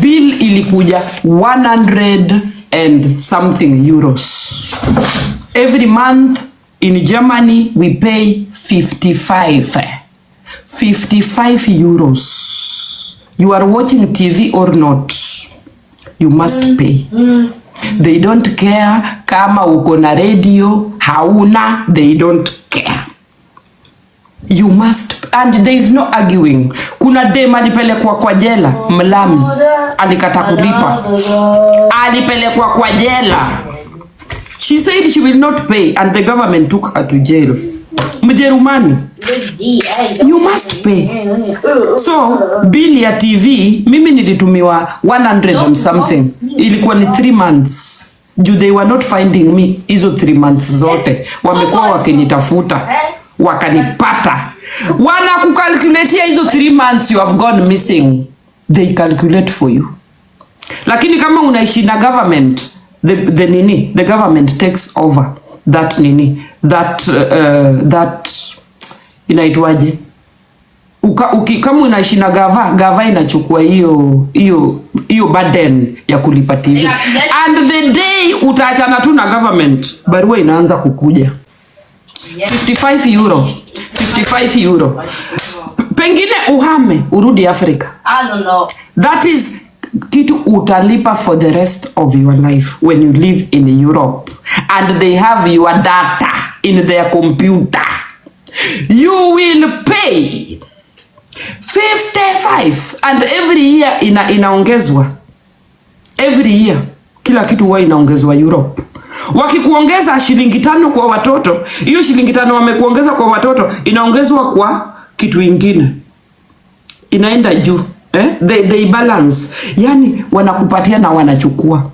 bill ilikuja 100 and something euros. Every month, in Germany, we pay 55 euros. You are watching TV or not, you must pay. They don't care kama uko na radio, hauna, they don't care. You must, and there is no arguing. Kuna dem alipelekwa kwa jela, Mlami, alikata kulipa. Alipelekwa kwa jela. She said she will not pay and the government took her to jail. Mjerumani. You must pay. So, bill ya TV, mimi nilitumiwa 100 and something. Ilikuwa ni 3 months. They were not finding me hizo 3 months zote. Wamekuwa wakinitafuta. Wakanipata. Wanakukalculatea hizo 3 months you have gone missing. They calculate for you. Lakini kama unaishi na government, the government takes over that inaitwaje? Kama unaishi na gava inachukua hiyo burden ya kulipa TV. And the day utaachana tu na government, barua inaanza kukuja. 55 euro. Pengine uhame urudi Afrika. I don't know. That is kitu utalipa for the rest of your life when you live in Europe and they have your data in their computer. You will pay 55 and every year inaongezwa. Every year kila kitu huwa inaongezwa Europe. Wakikuongeza shilingi 5 kwa watoto, hiyo shilingi 5 wamekuongeza kwa watoto inaongezwa kwa kitu ingine. Inaenda juu. They balance. Yani wanakupatia na wanachukua.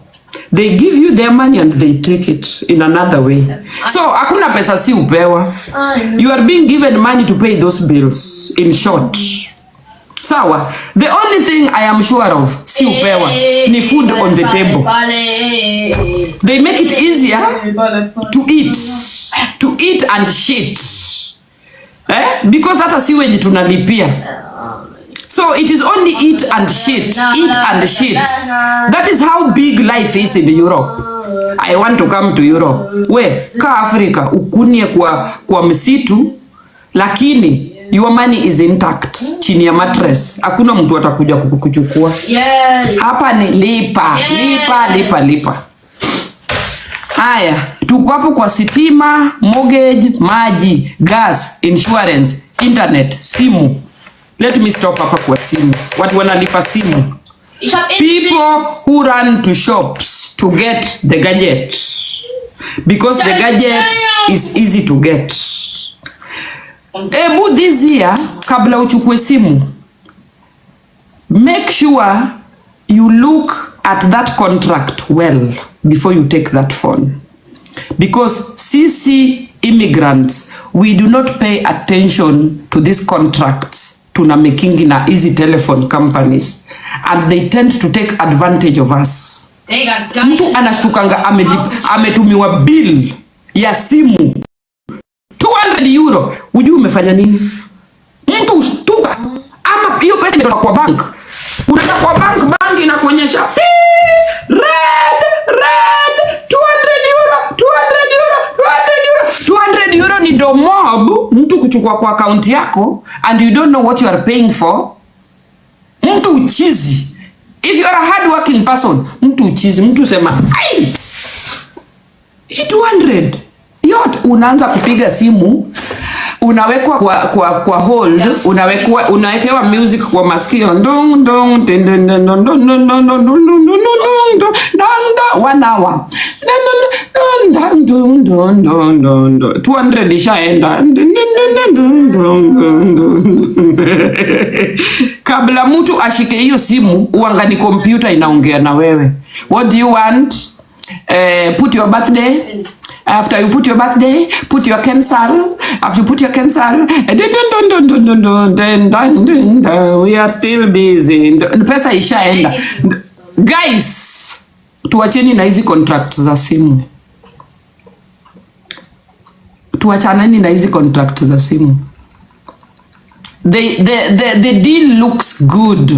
They give you their money and they take it in another way. So hakuna pesa si upewa. You are being given money to pay those bills, in short. Sawa. The only thing I am sure of si upewa ni food on the table. They make it easier to eat and shit. Because hata siweji tunalipia. So it is only eat and shit. That is how big life is in Europe. I want to come to Europe. Ka Afrika ukunie kwa msitu, lakini your money is intact chini ya mattress. Hakuna mtu atakuja kukuchukua. Hapa ni lipa. Haya, tuko hapo kwa sitima, mortgage, maji, gas, insurance, internet, simu. Let me stop hapa kwa simu. Watu wanalipa simu. People who run to shops to get the gadget. Because the gadget is easy to get. This year, kabla uchukue simu, make sure you look at that contract well before you take that phone. Because sisi immigrants, we do not pay attention to these contracts. Tuna making na easy telephone companies and they tend to take advantage of us. Mtu anashtukanga ametumiwa bill ya simu 200 euro. Ujue umefanya nini? Mtu shtuka. Ama hiyo pesa imetoka kwa bank. Unaenda kwa bank inakuonyesha red 200 euro. 200 euro ni domob mtu kuchukua kwa account yako and you don't know what you are paying for. Mtu uchizi. If you are a hard working person, mtu uchizi. Mtu sema, "Ai! 200." Yote unaanza kupiga simu, unawekwa kwa hold, unawekewa music kwa masikio. Ndong ndong ndong ndong ndong 1 hour. 200 ishaenda. Kabla mtu ashike hiyo simu, uangani computer inaongea na wewe. What do you want? Put your birthday. After you put your birthday, put your cancel. After you put your cancel, we are still busy. Pesa ishaenda. Guys, tuacheni na hizi contracts za simu. Tuachaneni na hizi contracts za simu. The deal looks good,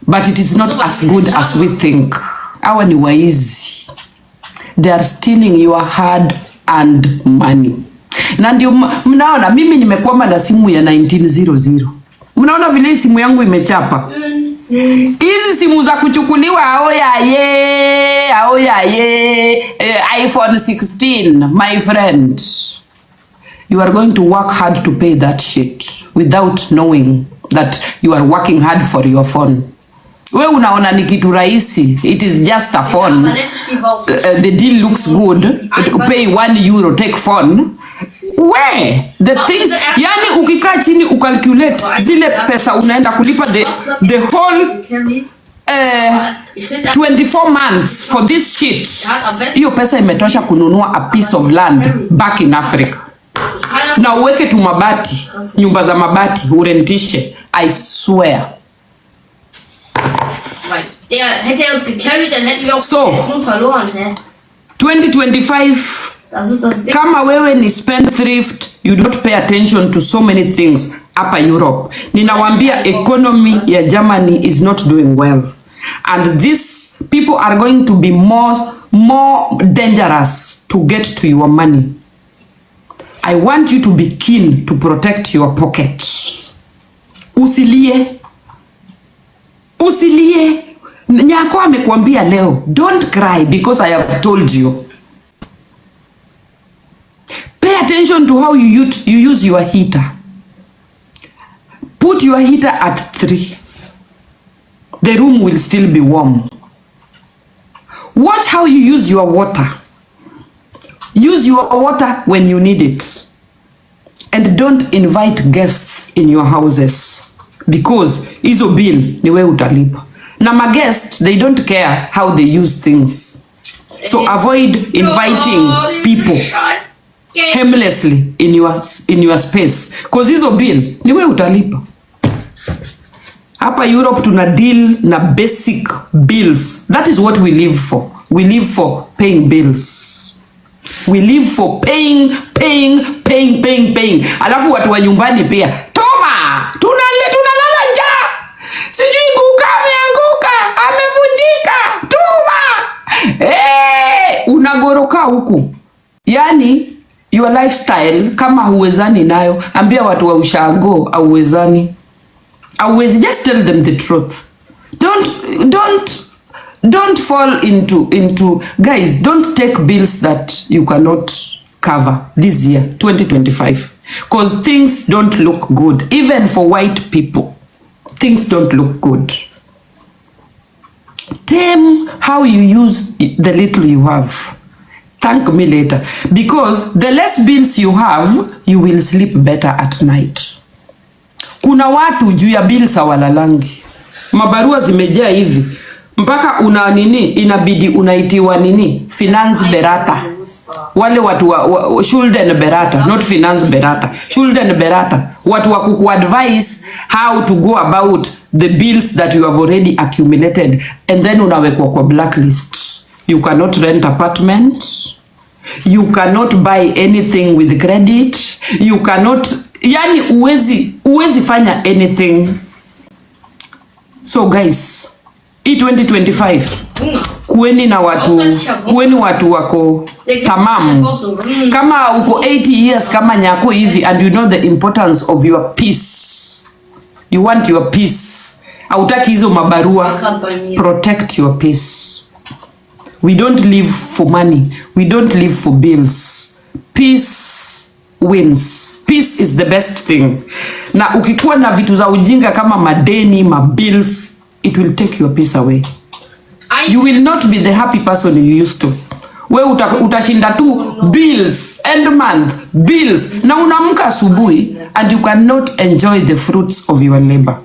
but it is not as good as we think. Hawa ni waizi. They are stealing your hard-earned money. Na ndio mnaona mimi nimekwama na simu ya 1900. Mnaona vile simu yangu imechapa. Hizi simu za kuchukuliwa iPhone 16, my friend. you are going to work hard to pay that shit without knowing that you are working hard for your phone. We unaona ni kitu rahisi. It is just a phone. The deal looks good. Pay €1, take phone. Where? The things, yani ukikaa chini ukalculate zile pesa unaenda kulipa the whole 24 months for this shit. Hiyo pesa imetosha kununua a piece of land back in Africa. Na uweke tu mabati, nyumba za mabati, urentishe. I swear. Hätte uns gecarried, dann hätten wir auch verloren, 2025. Kama wewe ni spendthrift, you don't pay attention to so many things hapa Europe. Ninawambia economy ya Germany is not doing well. And these people are going to be more dangerous to get to your money. I want you to be keen to protect your pocket. Usilie. Nyako amekuambia leo, don't cry because I have told you. Pay attention to how you use your heater. Put your heater at 3. The room will still be warm. Watch how you use your water. Use your water when you need it. And don't invite guests in your houses. Because hizo bill ni wewe utalipa. Na ma guests, they don't care how they use things. So avoid inviting people aimlessly in your space. Because hizo bill ni wewe utalipa. Hapa Europe tuna deal na basic bills. That is what we live for. We live for paying bills. We live for paying. Alafu watu wa nyumbani pia. Toma! Tunalala njaa. Sijui kuka ameanguka, amevunjika. Toma! Unagoroka huku. Yani your lifestyle kama huwezani nayo, ambia watu wa ushago auwezani. Always just tell them the truth. Don't fall into guys, don't take bills that you cannot cover this year 2025, because things don't look good. Even for white people, things don't look good. Tame how you use the little you have. Thank me later, because the less bills you have, you will sleep better at night. Kuna watu juu ya bills hawalalangi. Mabarua zimejaa hivi. Mpaka inabidi unaitiwa finance berata. Wale watu wa Schulden berata, not finance berata. Schulden berata. Watu wa kukuadvise how to go about the bills that you have already accumulated. And then unawekwa kwa blacklist. You cannot rent apartment. You cannot buy anything with credit. You cannot... Yani uwezi fanya anything. So guys, 2025 kuweni watu wako tamamu. Kama uko 80 years kama Nyako hivi and you know the importance of your peace. You want your peace. Hautaki hizo mabarua. Protect your peace. We don't live for money. We don't live for bills. Peace wins. Peace is the best thing. Na ukikuwa na vitu za ujinga kama madeni, bills, it will take your peace away. You will not be the happy person you used to. We utashinda tu bills, end month, bills. Na unaamka asubuhi and you cannot enjoy the fruits of your labor.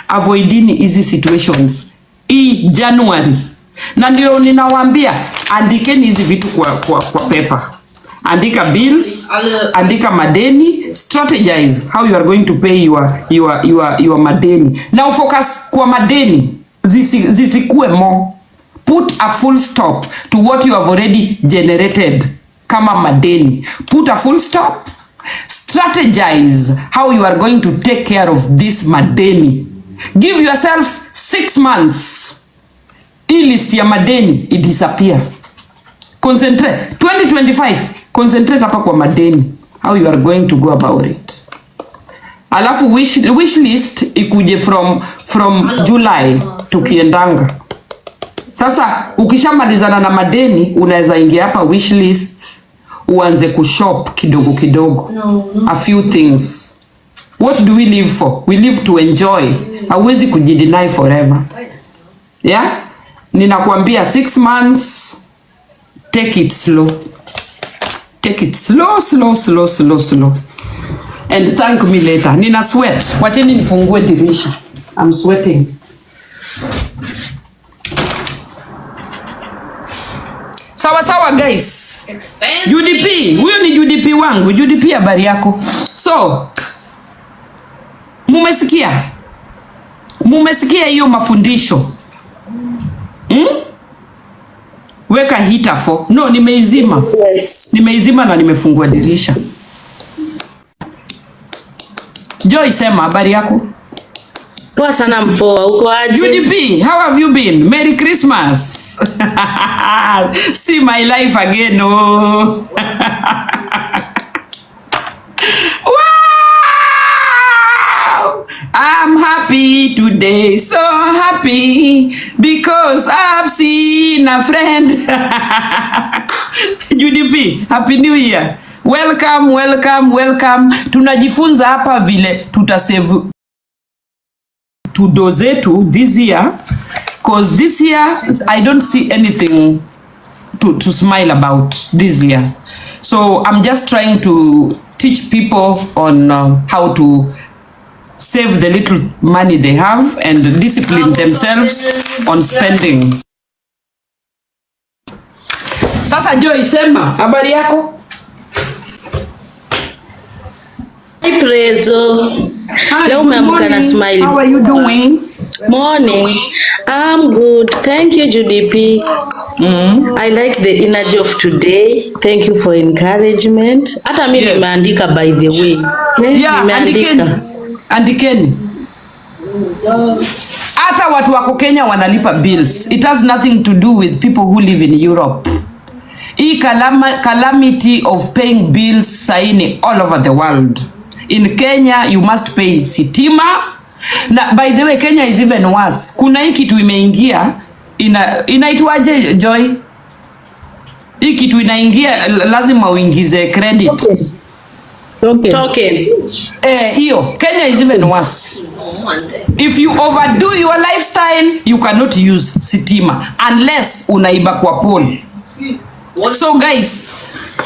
Avoidini easy situations. January. Na ndio ninawaambia, andikeni hizi vitu kwa paper. Andika bills, andika madeni, strategize how you are going to pay your madeni. Now focus kwa madeni, zisikue more. Put a full stop to what you have already generated kama madeni. Put a full stop. Strategize how you are going to take care of this madeni. Give yourself 6 months. Hii list ya madeni disappear. Concentrate 2025. Concentrate hapa kwa madeni. How you are going to go about it. Alafu wish list ikuje from July tukiendanga. Sasa ukishamalizana na madeni unaweza ingia hapa wish list. uanze kushop kidogo kidogo. A few things. What do we live for? We live to enjoy. Hauwezi kujideny forever. Yeah? Ninakwambia 6 months, take it slow. Take it slow. And thank me later. Nina sweat. Wacheni nifungue dirisha. I'm sweating. Sawa guys. UDP. Huyo ni UDP wangu. UDP habari yako. So, mumesikia hiyo mafundisho. Weka heater for. No, nimeizima. Yes. Nimeizima na nimefungua dirisha. Joy, sema habari yako. Poa sana mpoa, uko aje? UDP, how have you been? Merry Christmas. See my life again. Oh. Wow! I'm happy today, so happy because I've seen a friend. UDP, Happy New Year. Welcome. Tunajifunza hapa vile tutasave tudo zetu this year, cause this year I don't see anything to smile about this year. So I'm just trying to teach people on how to save the little money they have and discipline themselves on spending. Sasa Joy, sema habari yako. Hi Prezo. Leo umeamka na smile. How are you doing? Morning. I'm good. Thank you JDP. I like the energy of today. Thank you for encouragement. Hata mimi nimeandika by the way. Yeah, andikeni. Hata watu wako Kenya wanalipa bills. It has nothing to do with people who live in Europe. Hii calamity of paying bills saini all over the world. In Kenya you must pay sitima. Na by the way Kenya is even worse. Kuna hii kitu imeingia inaitwaje Joy? Hii kitu inaingia lazima uingize credit. Token. Hiyo Kenya is even worse. If you overdo your lifestyle you cannot use sitima unless unaiba kwa pool. So guys,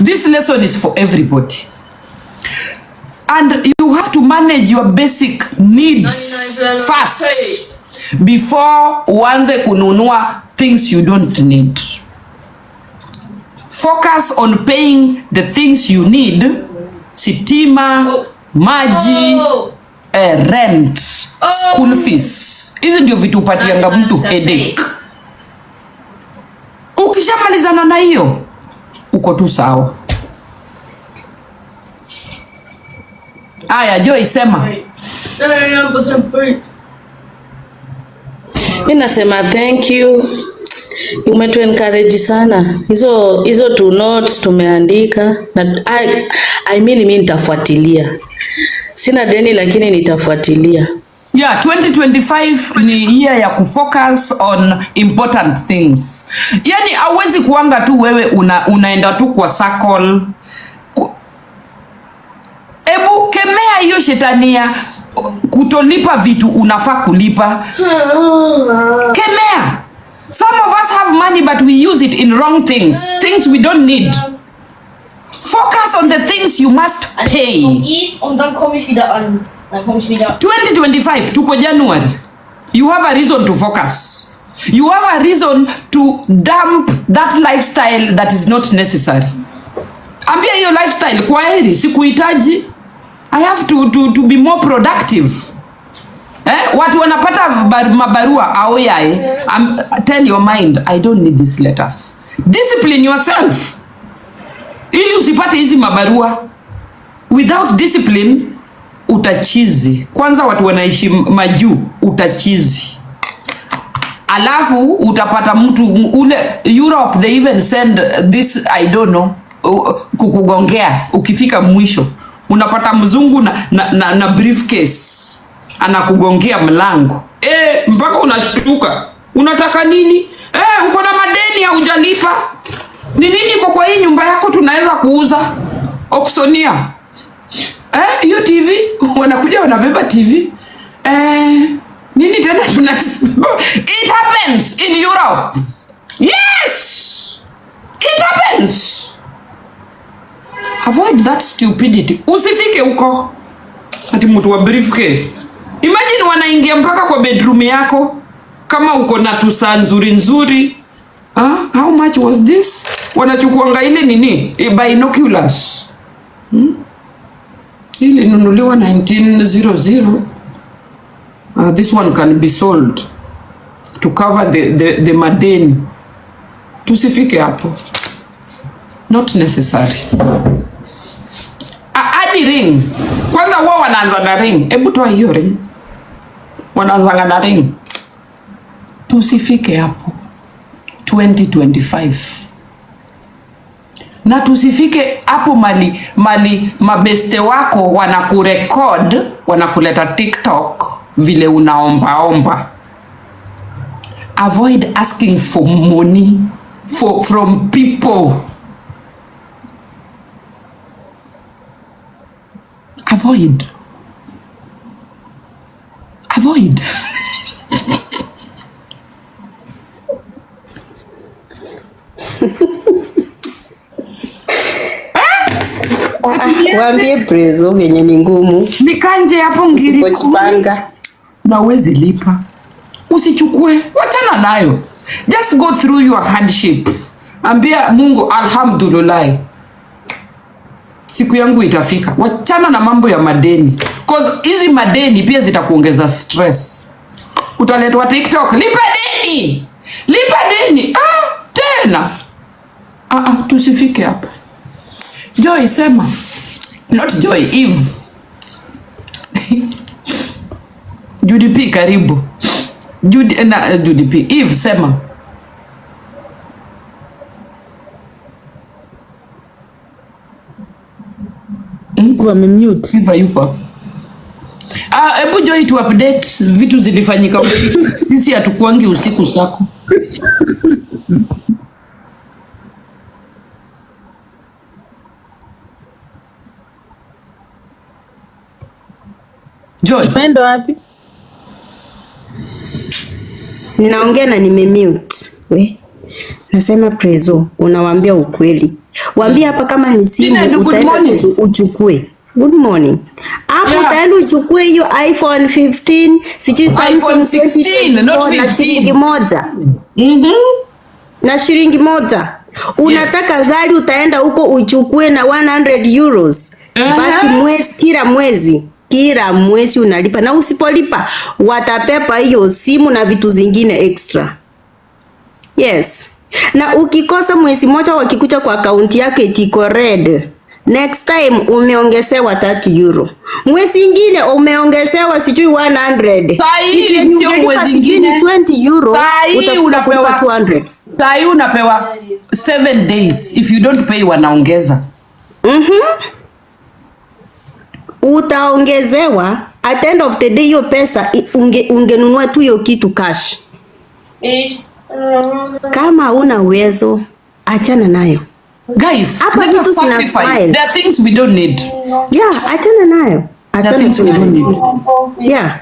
this lesson is for everybody. And you have to manage your basic needs first before uanze kununua things you don't need. Focus on paying the things you need. Sitima, maji, rent, school fees. Hizi ndio vitu upatianga mtu headache. Ukishamalizana na hiyo uko tu sawa. Aya Joy, sema. Mimi nasema thank you. Umetu encourage sana. Hizo two notes tumeandika na I mean mimi nitafuatilia. Sina deni lakini nitafuatilia. Yeah, 2025 ni year ya kufocus on important things. Yani hauwezi kuanga tu wewe unaenda tu kwa circle. Ebu kemea hiyo shetania kutolipa vitu unafaa kulipa. Kemea. Some of us have money but we use it in wrong things. Things we don't need. Focus on the things you must pay. Und dann komme ich wieder an. 2025 tuko January. You have a reason to focus. You have a reason to dump that lifestyle that is not necessary. Ambia hiyo lifestyle kwa heri sikuhitaji. I have to be more productive. Watu wanapata mabarua aoyae. Tell your mind I don't need these letters. Discipline yourself. Ili usipate hizi mabarua. Without discipline utachizi. Kwanza watu wanaishi majuu utachizi. Alafu utapata mtu ule Europe they even send this I don't know kukugongea ukifika mwisho. Unapata mzungu na briefcase anakugongea mlango. Mpaka unashtuka. Unataka nini? Uko na madeni ya hujalipa. Ni nini kwa hii nyumba yako tunaweza kuuza Oxonia. Hiyo TV wanakuja wanabeba TV. Nini tena tunasema? It happens in Europe. Yes. It happens. Avoid that stupidity. Usifike huko. Ati mtu wa briefcase. Imagine wanaingia mpaka kwa bedroom yako kama uko na tusaa nzuri. How much was this? Wanachukuanga ile nini? Binoculars. Ile nunuliwa 1900. This one can be sold to cover the madeni. Tusifike hapo. Not necessary. Adi ring. Kwanza wao wanaanza na ring. Hebu toa hiyo ring. Wanaanza na ring. Tusifike hapo. 2025. Na tusifike hapo mali mabeste wako wanakurecord, wanakuleta TikTok vile unaomba. Avoid asking for money from people. Avoid. Waambie prezo venye ni ngumu. Nikanje hapo ngiri. Usipojipanga. Na uwezi lipa. Usichukue. Wachana nayo. Just go through your hardship. Ambia Mungu alhamdulillah. Siku yangu itafika. Wachana na mambo ya madeni. Cause hizi madeni pia zitakuongeza stress. Utaletwa TikTok. Lipa deni. Tena. Tusifike hapa. Joy sema. Not Joy, Eve. Judy P karibu. Judy P. Eve sema. Wamemute. Eve yupo. Ebu Joy tu update vitu zilifanyika usiku. Sisi hatukuangi usiku sako. Joy. Pendo wapi? Ninaongea na nimemute. Nasema prezo, unawaambia ukweli. Waambie hapa kama ni simu utaenda uchukue. Good morning. Hapo utaenda uchukue hiyo iPhone 15, sijui iPhone 16, not 15. Na shilingi moja. Na shilingi moja. Unataka gari utaenda huko uchukue na 100 euros. Baki kila mwezi unalipa, na usipolipa watapepa hiyo simu na vitu zingine extra. Yes. Na ukikosa mwezi moja wakikucha kwa akaunti yake itiko red, next time umeongezewa 30 euro. Mwezi ingine umeongezewa sijui 100. Sahi sio mwezi ingine 20 euro. Sahi unapewa 200. Sahi unapewa 7 days. If you don't pay wanaongeza. Utaongezewa at the end of the day hiyo pesa ungenunua tu hiyo kitu cash. Kama una uwezo achana nayo. Guys, let us sacrifice. There are things we don't need. Yeah, achana nayo. There are things we don't need. Yeah.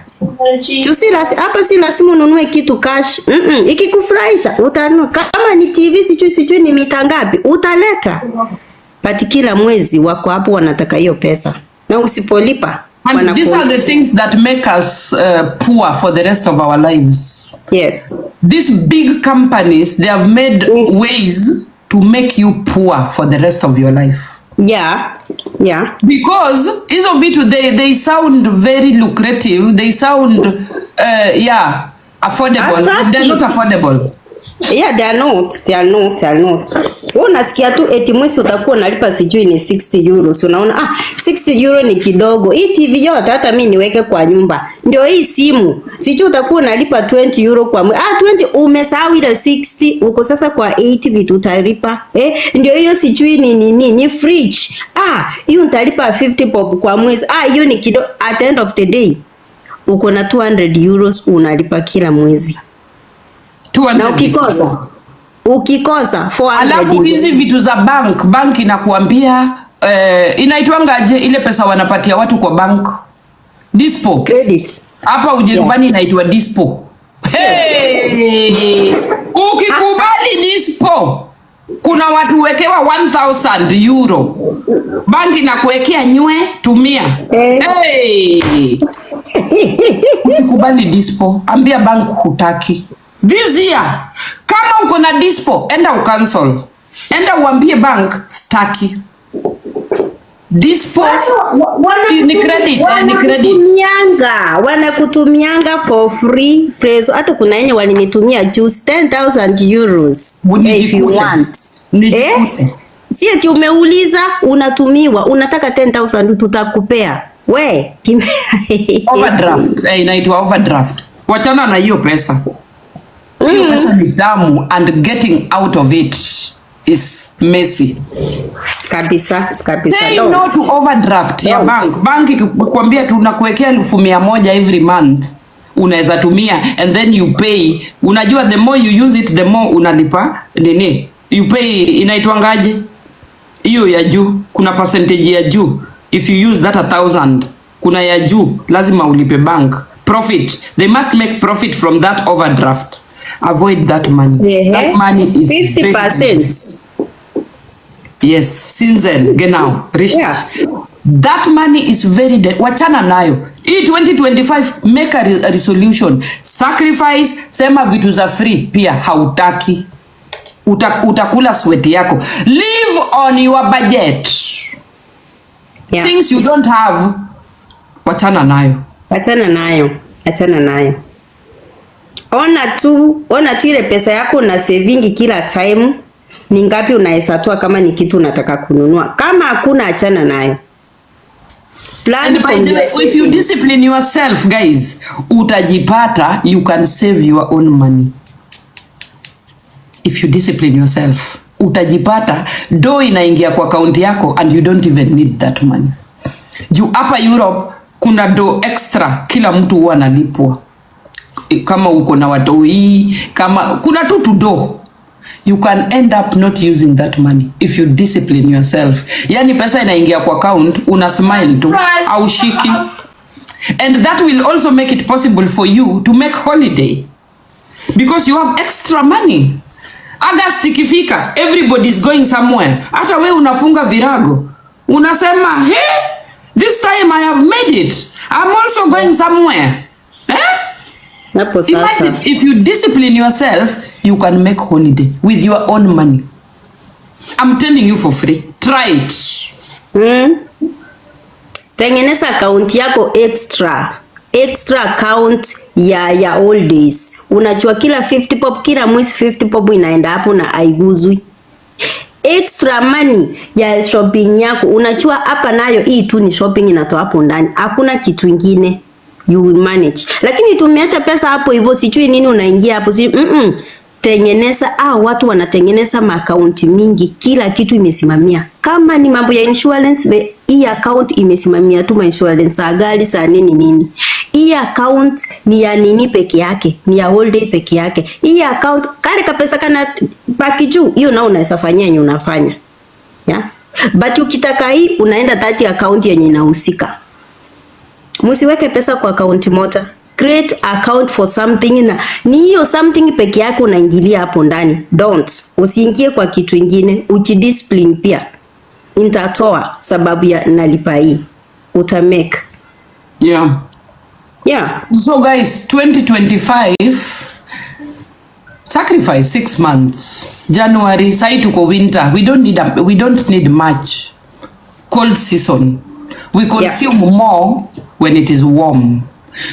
Hapa si lazima ununue kitu cash. Ikikufurahisha utanunua. Kama ni TV sijui ni mita ngapi utaleta. But kila mwezi wako hapo wanataka hiyo pesa. Na usipolipa. And these are the things that make us poor for the rest of our lives. Yes. These big companies, they have made ways to make you poor for the rest of your life. Yeah. Because hizo vitu they sound very lucrative. They sound affordable. Attractive. They're not affordable. Yeah, they are not. Unasikia tu eti mwezi utakuwa unalipa sijui ni 60 euros. Unaona 60 euro ni kidogo. Hii TV yote hata mimi niweke kwa nyumba. Ndio hii simu. Sijui utakuwa unalipa 20 euro kwa mwezi. 20 umesahau ile 60 uko sasa kwa 80 vitu utalipa. Ndio hiyo sijui ni fridge. Hiyo utalipa 50 pop kwa mwezi. Hiyo ni kidogo. At the end of the day uko na 200 euros unalipa kila mwezi. Na ukikosa ukikosa 400. Alafu hizi vitu za bank inakuambia inaitwangaje ile pesa wanapatia watu kwa bank? Dispo. Credit. Hapa Ujerumani inaitwa dispo. Hey! Ukikubali dispo, kuna watu wekewa 1000 euro. Banki na kuwekea nywe, tumia. Hey! Usikubali dispo, ambia bank hutaki. This year, kama uko na dispo, enda ucancel. Enda uambie bank staki. Dispo ni credit, ni credit. Wanakutumianga for free. Preso, hata kuna yenye walinitumia juice 10,000 euros. If you want. Si ati umeuliza unatumiwa, unataka 10,000 tutakupea. We, overdraft, inaitwa overdraft. Wachana na hiyo pesa. Hiyo pesa ni tamu and getting out of it is messy. Kabisa. Say no to overdraft ya bank. Bank kuambia tunakuwekea 100,000 every month. Unaweza tumia and then you pay. Unajua the more you use it the more unalipa nini? You pay inaitwangaje? Hiyo ya juu, kuna percentage ya juu. If you use that 1,000, kuna ya juu, lazima ulipe bank. Profit. They must make profit from that overdraft. Avoid that money. That money is 50%. Yes, Sinzen, genau, richtig. Yeah. That money is very wachana nayo. Hii 2025 make a resolution. Sacrifice, sema vitu za free pia hautaki. Utakula sweat yako. Live on your budget. Yeah. Things you don't have, wachana nayo. Ona tu ile pesa yako na saving kila time. Ni ngapi unaweza toa kama ni kitu unataka kununua. Kama hakuna achana nayo. And by the way, if you discipline yourself, guys, utajipata you can save your own money. If you discipline yourself, utajipata do inaingia kwa account yako and you don't even need that money. Juu hapa Europe kuna do extra kila mtu huwa analipwa. Kama uko na watoi, kama kuna tu do. You can end up not using that money if you discipline yourself. Yani pesa inaingia kwa account, una smile tu, au shiki. And that will also make it possible for you to make holiday. Because you have extra money. August ikifika, everybody's going somewhere. Hata we unafunga virago. Unasema, hey, this time I have made it. I'm also going somewhere. Imagine if you discipline yourself, you can make holiday with your own money. I'm telling you for free. Try it. Tengeneza account yako extra account ya all days. Unachua kila 50 pop, kila mwezi 50 pop inaenda hapo na haiguzwi. Extra money ya shopping yako unachua hapa nayo, hii tu ni shopping inatoa hapo ndani. Hakuna kitu kingine. You will manage. Lakini tumeacha pesa hapo hivyo, sijui nini unaingia hapo. Tengeneza, watu wanatengeneza akaunti mingi, kila kitu imesimamia. Kama ni mambo ya insurance, hii account imesimamia tu insurance za gari, za nini. Hii account ni ya nini peke yake, ni ya holiday peke yake. Hii account kale kapesa kana baki juu, hiyo nao unaweza fanyia yenye unafanya. Yeah? But ukitaka hii unaenda 30 account yenye inahusika. Msiweke pesa kwa account moja. Create account for something na ni hiyo something peke yake unaingilia hapo ndani. Don't. Usiingie kwa kitu kingine, ujidiscipline pia. Nitatoa sababu ya nalipa hii. Utamake. Yeah. So guys, 2025 sacrifice 6 months. January, sai tuko winter. We don't need much. Cold season. We consume more when it is warm.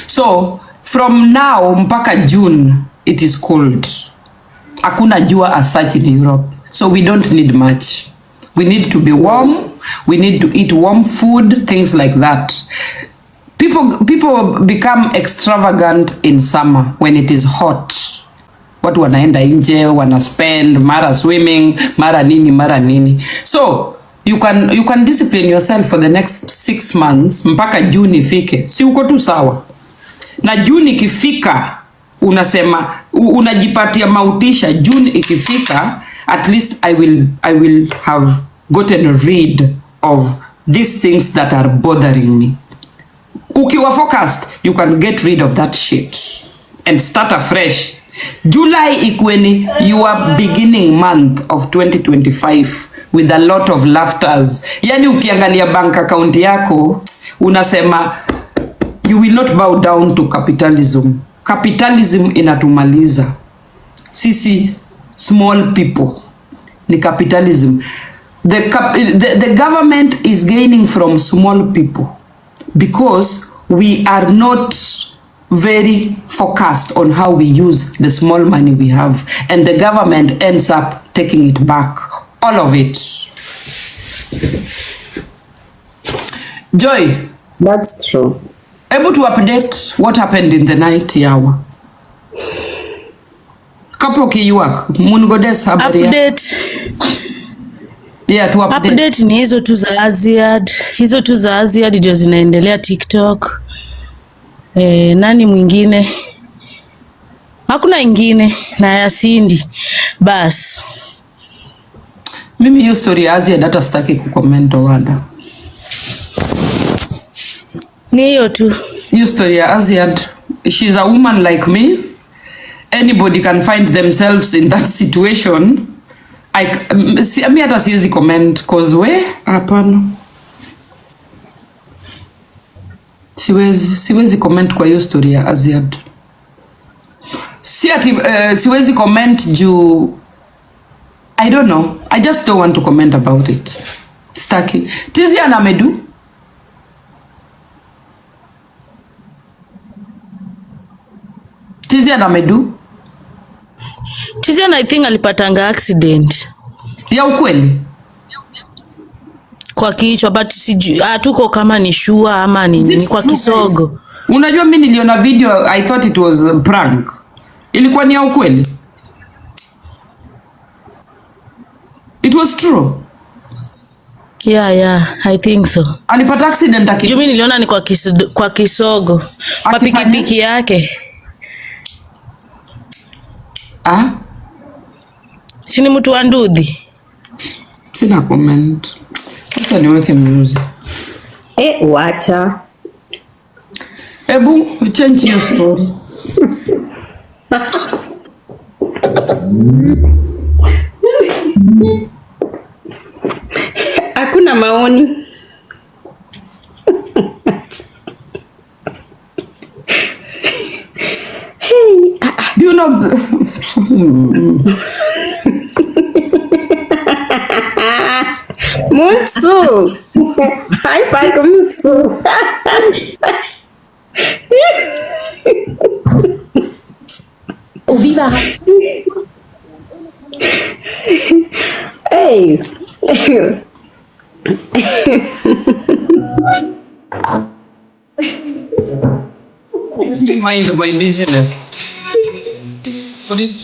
So from now mpaka June it is cold. Hakuna jua as such in Europe. So we don't need much. We need to be warm. We need to eat warm food, things like that. People become extravagant in summer when it is hot. Watu wanaenda nje, wana spend, mara swimming, mara nini. So you can discipline yourself for the next 6 months mpaka June ifike. Si uko tu sawa. Na June ikifika unasema unajipatia mautisha. June ikifika, at least I will have gotten rid of these things that are bothering me. Ukiwa focused, you can get rid of that shit and start afresh. July ikweni your beginning month of 2025 with a lot of laughters. Yani ukiangalia bank account yako unasema you will not bow down to capitalism. Capitalism inatumaliza sisi small people. Ni capitalism. The government is gaining from small people because we are not very focused on how we use the small money we have, and the government ends up taking it back, all of it. Joy, That's true. able to update what happened in the night hour. Kapo kiwak mungodes habari ya Update. Yeah, to Update ni hizo tu za Aziad. Hizo tu za Aziad ndio zinaendelea TikTok. Nani mwingine? Hakuna ingine na ya Cindy. Bas. Mimi hiyo story ya Aziad hata sitaki kucomment wada. Ni hiyo tu. Hiyo story ya Aziad, she's a woman like me. Anybody can find themselves in that situation. Mi hata siwezi comment cause hapana. Siwezi comment kwa hiyo story ya Aziad. Siwezi comment juu I don't know. I just don't want to comment about it. Staki. Tiziana amedu. Tiziana I think alipatanga accident. Ya ukweli? Kwa kichwa but sijui hatuko kama ni shua ama ni kwa kisogo. Unajua mimi niliona video, I thought it was a prank. Ilikuwa ni ya ukweli? It was true? Yeah, I think so. Alipata accident Mimi niliona ni kwa kisogo. Kwa pikipiki yake. Si ni mtu wa Ndudhi? Sina comment. Acha niweke music. Wacha. Ebu change your story. Hakuna maoni. Do you know Mutsu. High five kwa Mutsu. Uviva. Hey. mind my business? What is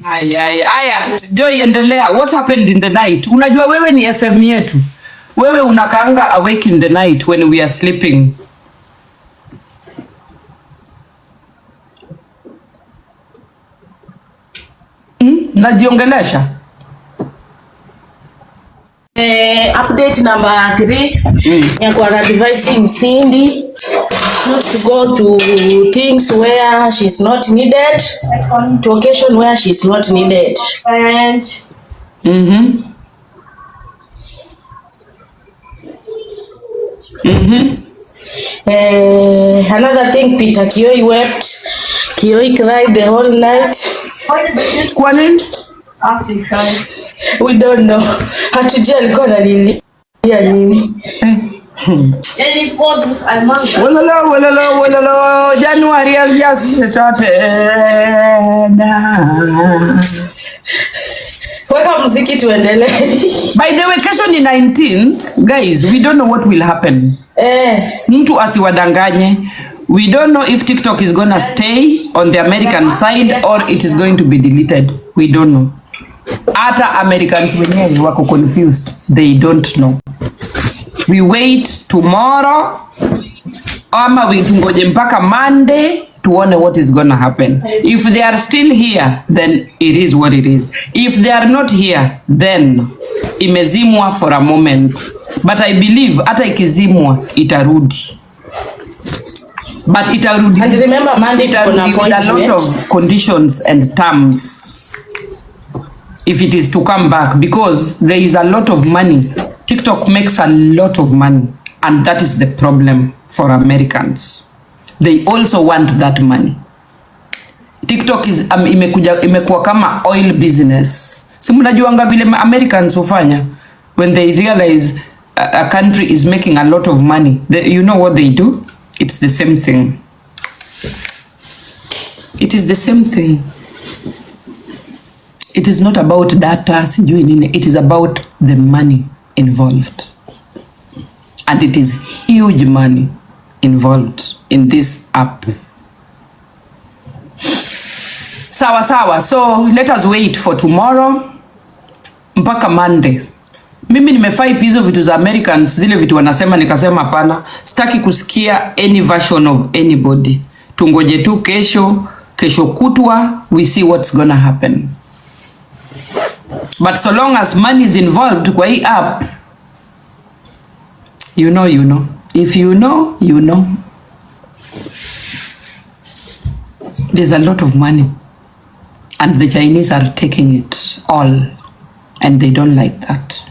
Aya, Joy, endelea. What happened in the night? Unajua wewe ni FM yetu. Wewe unakaanga awake in the night when we are sleeping. Najiongelesha. Update number 3. Nyako advising Cindy not to go to things where she's not needed, to occasion where she's not needed. Another thing, Peter Kioi wept. Kioi cried the whole night. Kwa nini? We don't know. Hatujui alikuwa analilia nini. Walalo, January chochote. Weka muziki tuendelee. By the way, kesho ni 19th. Guys, we don't know what will happen. Mtu asiwadanganye. We don't know if TikTok is gonna stay on the American side or it is going to be deleted. We don't know. Hata Americans wenyewe wako confused. They don't know. We wait tomorrow ama we tungoje mpaka Monday tuone what is gonna happen. If they are still here, then it is what it is. If they are not here, then imezimwa for a moment. But I believe hata ikizimwa itarudi. But itarudi. And remember, Monday itarudi with a lot of conditions and terms. If it is to come back, because there is a lot of money. TikTok makes a lot of money, and that is the problem for Americans. They also want that money. TikTok is imekuwa kama oil business. Si mnajuanga vile Americans hufanya when they realize a country is making a lot of money. You know what they do? It's the same thing. It is the same thing. It is not about data, sijui nini. It is about the money involved. And it is huge money involved in this app. Sawa sawa. So let us wait for tomorrow mpaka Monday. Mimi nimefai hizo vitu za Americans, zile vitu wanasema, nikasema hapana, sitaki kusikia any version of anybody. Tungoje tu kesho kutwa, we see what's gonna happen. But so long as money is involved kwa hii app, you know. If you know, you know. There's a lot of money. And the Chinese are taking it all. And they don't like that.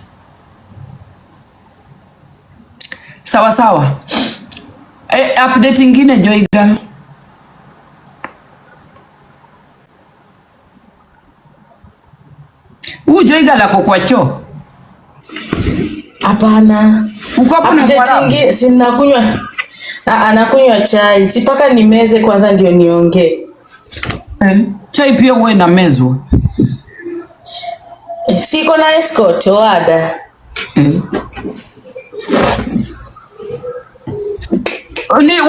Sawa sawa. Update ingine Joy Girl. Joy Girl ako kwa choo. Hapana. Uko hapo na kwa si nakunywa. Anakunywa chai. Sipaka nimeze kwanza ndio niongee. Chai pia uwe na mezwa. Siko na escort wada.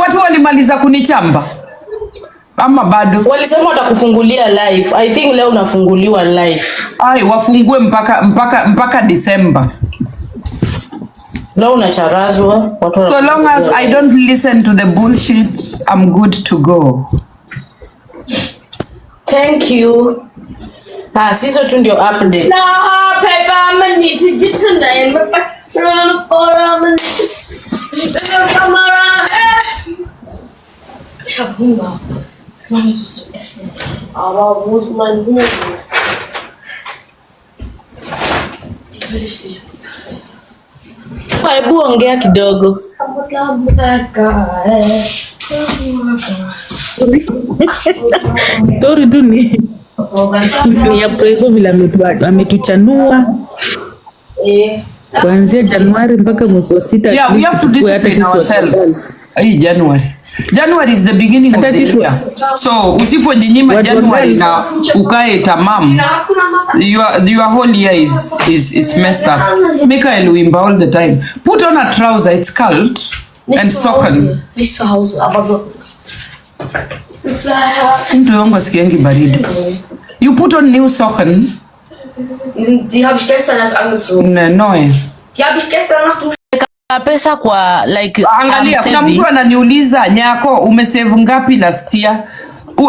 Watu walimaliza kunichamba ama bado? Walisema watakufungulia live. I think leo unafunguliwa live. Ai, wafungue mpaka December. Leo unacharazwa. So long as I don't listen to the bullshit, I'm good to go. Thank you. Sizo tu ndio update. No, paper, I'm gonna need to get to name. Run for I'm camera. Shabunga. Mama so esne. Awa was my move. Hebu ongea kidogo. Story tu ni ya Prezo vile ametuchanua kuanzia Januari mpaka mwezi wa 6. Yeah, we have to discipline ourselves. January is the beginning of the year. So usipojinyima January na ukae tamam, your whole year is messed up. Michael wimba all the time. Put on a trouser, it's cold. and Socken. Nicht zu Hause, aber so. Mtu wangu asikiangi baridi. You put on new Socken? Die habe ich gestern erst angezogen. Neu. Die habe ich gestern nach dem Pesa kwa like angalia, kuna mtu ananiuliza, Nyako, umesave ngapi last year?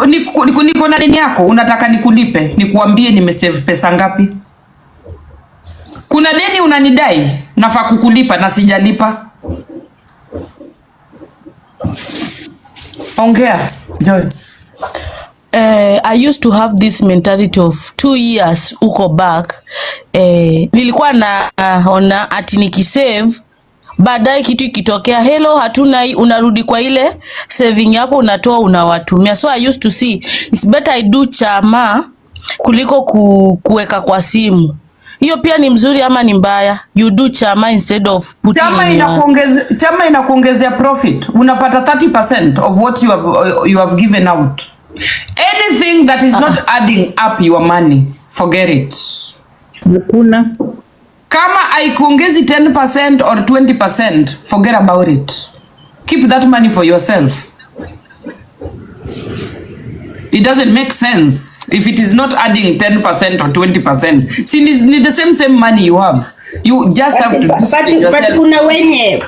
Niko na deni yako, unataka nikulipe? Nikuambie nimesave pesa ngapi? Kuna deni unanidai, nafaa kukulipa na sijalipa. Ongea, Joy. I used to have this mentality of 2 years uko back. Nilikuwa na ona ati nikisave baadaye kitu ikitokea hello hatuna hii, unarudi kwa ile saving yako unatoa unawatumia. So I used to see it's better I do chama kuliko kuweka kwa simu. Hiyo pia ni mzuri ama ni mbaya? You do chama instead of putting chama inakuongezea profit. Unapata 30% of what you have given out. Anything that is not adding up your money, forget it. Hakuna. Kama haikuongezi 10% or 20%, forget about it. Keep that money for yourself. It doesn't make sense if it is not adding 10% or 20%. See, it's the same money you have. You just have to do yourself. But kuna wenye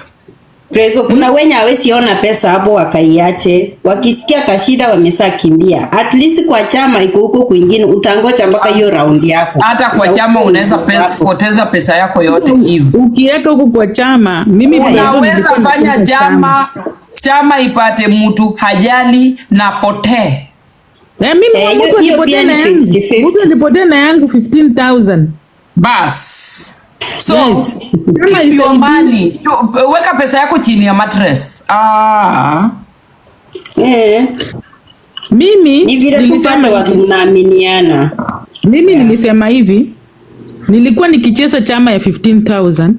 Prezo, kuna wenye hawezi ona pesa hapo wakaiache. Wakisikia kashida wamesa kimbia. At least kwa chama iko huko kwingine utangoja mpaka hiyo round yako. Hata kwa chama unaweza poteza pesa yako yote hivi. Ukiweka huko kwa chama, mimi unaweza fanya chama ipate mtu hajali na potee. Mimi mtu alipotea na yangu 15,000. Bas. So, yes. Keep your money. Weka pesa yako chini ya mattress. Mimi nilisema watu mnaaminiana. Mimi nilisema hivi, nilikuwa nikicheza chama ya 15,000.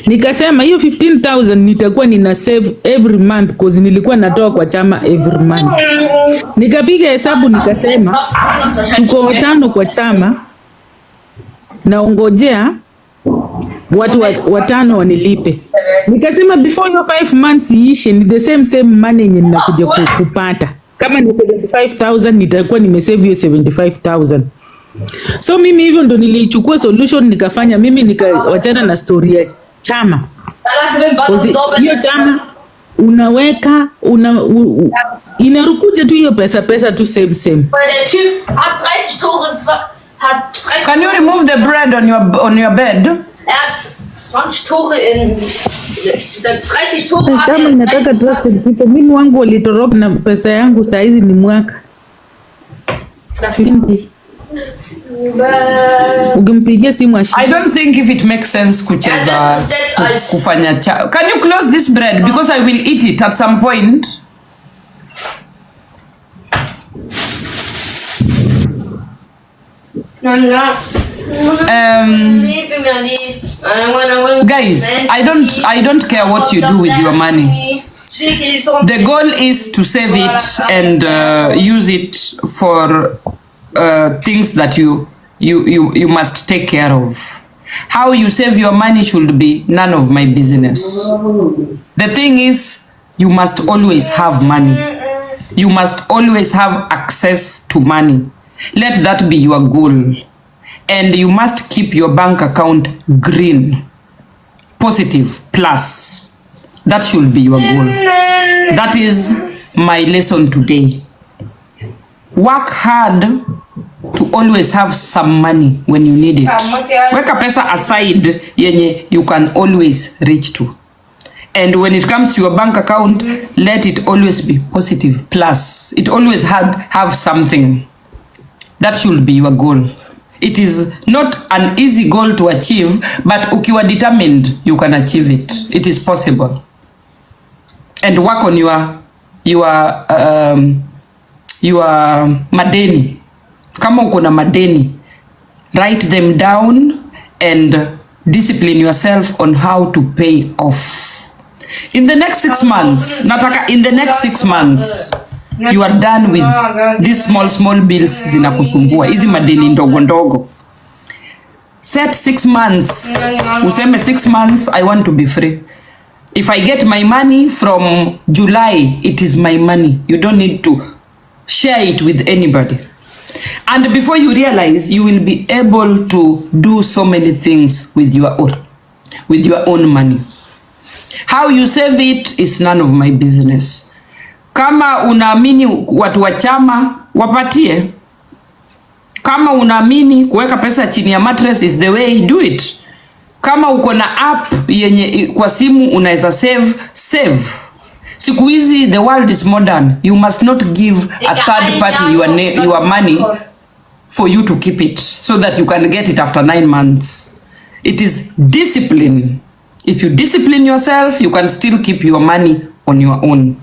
Nikasema hiyo 15,000 nitakuwa nina save every month because nilikuwa natoa kwa chama every month. Nikapiga hesabu nikasema tuko 5 kwa chama naongojea watu 5 wanilipe. Nikasema before your 5 months iishe ni the same money yenye ninakuja kupata. Kama ni 75,000 nitakuwa nimesave hiyo 75,000. So mimi hivyo ndo nilichukua solution nikafanya, mimi nikawachana na story ya chama. Hiyo chama unaweka inarukuja tu hiyo pesa tu same. Can you remove the bread on your bed? 20 Tore in 30 Tore. Chama inataka trusted people. Mimi wangu walitoroka na pesa yangu saa hizi ni mwaka. Ukimpigia simu I don't think if it makes sense kucheza kufanya Can you close this bread because I will eat it at some point. Guys, I don't care what you do with your money. The goal is to save it and use it for things that you must take care of. How you save your money should be none of my business. The thing is, you must always have money. You must always have access to money. Let that be your goal. And you must keep your bank account green, positive, plus. That should be your goal. That is my lesson today. Work hard to always have some money when you need it. Weka pesa aside yenye you can always reach to. And when it comes to your bank account, let it always be positive, plus. It always have something. That should be your goal. It is not an easy goal to achieve, but ukiwa determined, you can achieve it. It is possible. And work on your madeni. Kama uko na madeni, write them down and discipline yourself on how to pay off. In the next 6 months, nataka in the next 6 months, you are done with these small bills zinakusumbua. Hizi madeni ndogo ndogo. Set 6 months. Useme 6 months, I want to be free. If I get my money from July, it is my money. You don't need to share it with anybody. And before you realize, you will be able to do so many things with your own money. How you save it is none of my business. Kama unaamini watu wa chama, wapatie. Kama unaamini kuweka pesa chini ya mattress is the way, do it. Kama uko na app yenye kwa simu unaweza save. Siku hizi the world is modern. You must not give a third party your money for you to keep it so that you can get it after 9 months. It is discipline. If you discipline yourself, you can still keep your money on your own.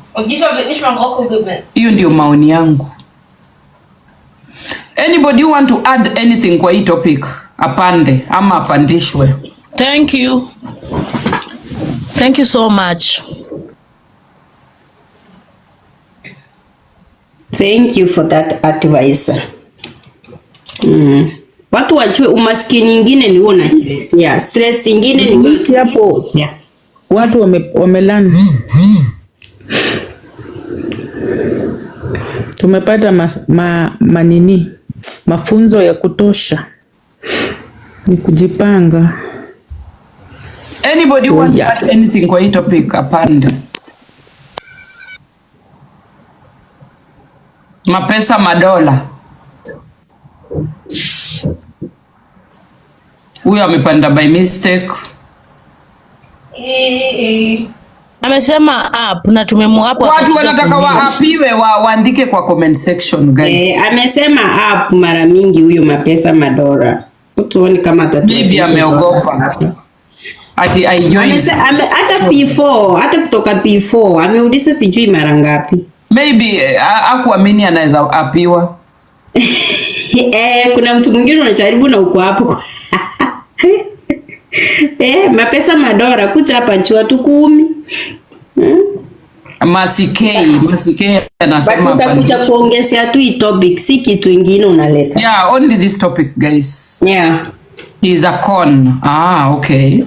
Hiyo ndio maoni yangu. Anybody want to add anything kwa hii topic? Apande ama apandishwe. Thank you. Thank you so much. Thank you for that advice. Watu wajue umaskini nyingine ni uona. Yeah, stress nyingine ni hapo. Yeah. Watu wamelani. Tumepata mafunzo ya kutosha. Ni kujipanga. Anybody want to add anything kwa hii topic? Apande. Mapesa madola. Huyu amepanda by mistake. Amesema app na tumemwapo. Watu wanataka waapiwe waandike kwa comment section guys. Amesema app mara mingi huyo mapesa madola. Tuone kama atatoa. Bibi ameogopa. Ati I join. Hata P4, hata kutoka P4 ameuliza sijui mara ngapi. Maybe hakuamini anaweza apiwa. Kuna mtu mwingine anajaribu na uko hapo. Mapesa madola kucha hapa chua tu 10. Masikei anasema tutakuja kuongezea tu hii topic, si kitu kingine unaleta. Yeah, only this topic guys. Yeah. Is a con. Okay.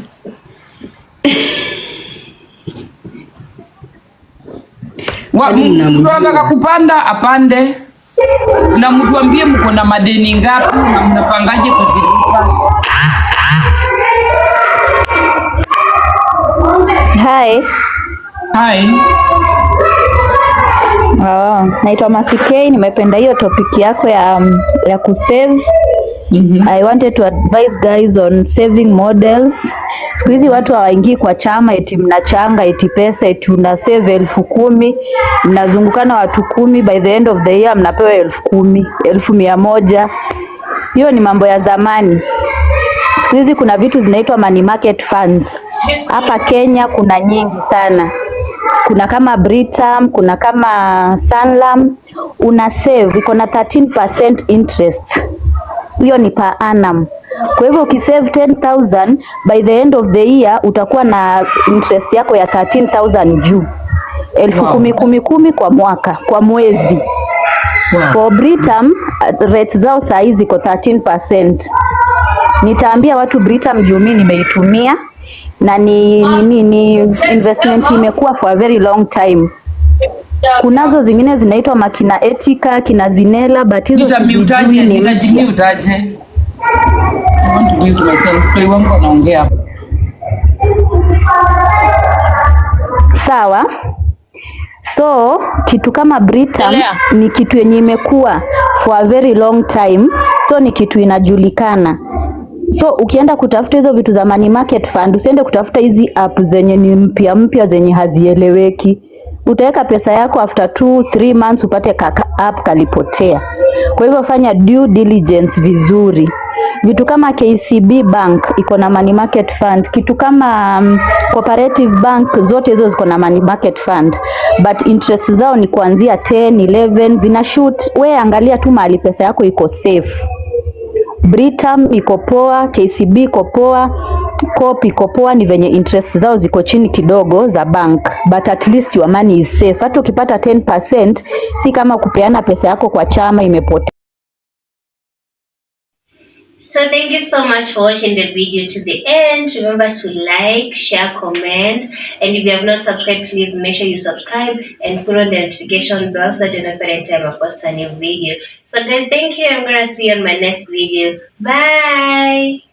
Mtu anataka kupanda apande, na mtu ambie mko na madeni ngapi na mnapangaje kuzilipa. Hi. Naitwa Masikei, nimependa hiyo topic yako ya kusave. I wanted to advise guys on saving models. Siku hizi watu hawaingii kwa chama eti mnachanga eti pesa eti una save 10,000, mnazungukana watu 10, by the end of the year mnapewa 10,000, 100,000. Hiyo ni mambo ya zamani. Siku hizi kuna vitu zinaitwa money market funds. Hapa Kenya kuna nyingi sana. Kuna kama Britam, kuna kama Sanlam, una save iko na 13% interest. Hiyo ni per annum. Kwa hivyo ukisave 10,000 by the end of the year utakuwa na interest yako ya 13,000 juu. 10,000 kwa mwaka, kwa mwezi. For Britam rate zao saa hizi ziko 13%. Nitaambia watu Britam juu mimi nimeitumia na ni investment imekuwa for a very long time. Kunazo zingine zinaitwa makina Etika, kina Zinela, but hizo nitajimute aje. I want to mute myself. Kwa wangu anaongea. Sawa. So kitu kama Britam ni kitu yenye imekuwa for a very long time, so ni kitu inajulikana. So ukienda kutafuta hizo vitu za money market fund, usiende kutafuta hizi app zenye ni mpya zenye hazieleweki. Utaweka pesa yako after 2-3 months upate app kalipotea. Kwa hivyo fanya due diligence vizuri. Vitu kama KCB Bank iko na money market fund, kitu kama Cooperative Bank zote hizo ziko na money market fund, but interest zao ni kuanzia 10, 11 zina shoot. Wewe angalia tu mahali pesa yako iko safe. Britam iko poa, KCB iko poa, Coop iko poa, ni venye interest zao ziko chini kidogo za bank, but at least your money is safe. Hata ukipata 10% si kama kupeana pesa yako kwa chama imepotea. So thank you so much for watching the video to the end. Remember to like, share, comment, and if you have not subscribed, please make sure you subscribe and put on the notification bell so that you know every time I post a new video. So guys, thank you. I'm gonna see you on my next video. Bye.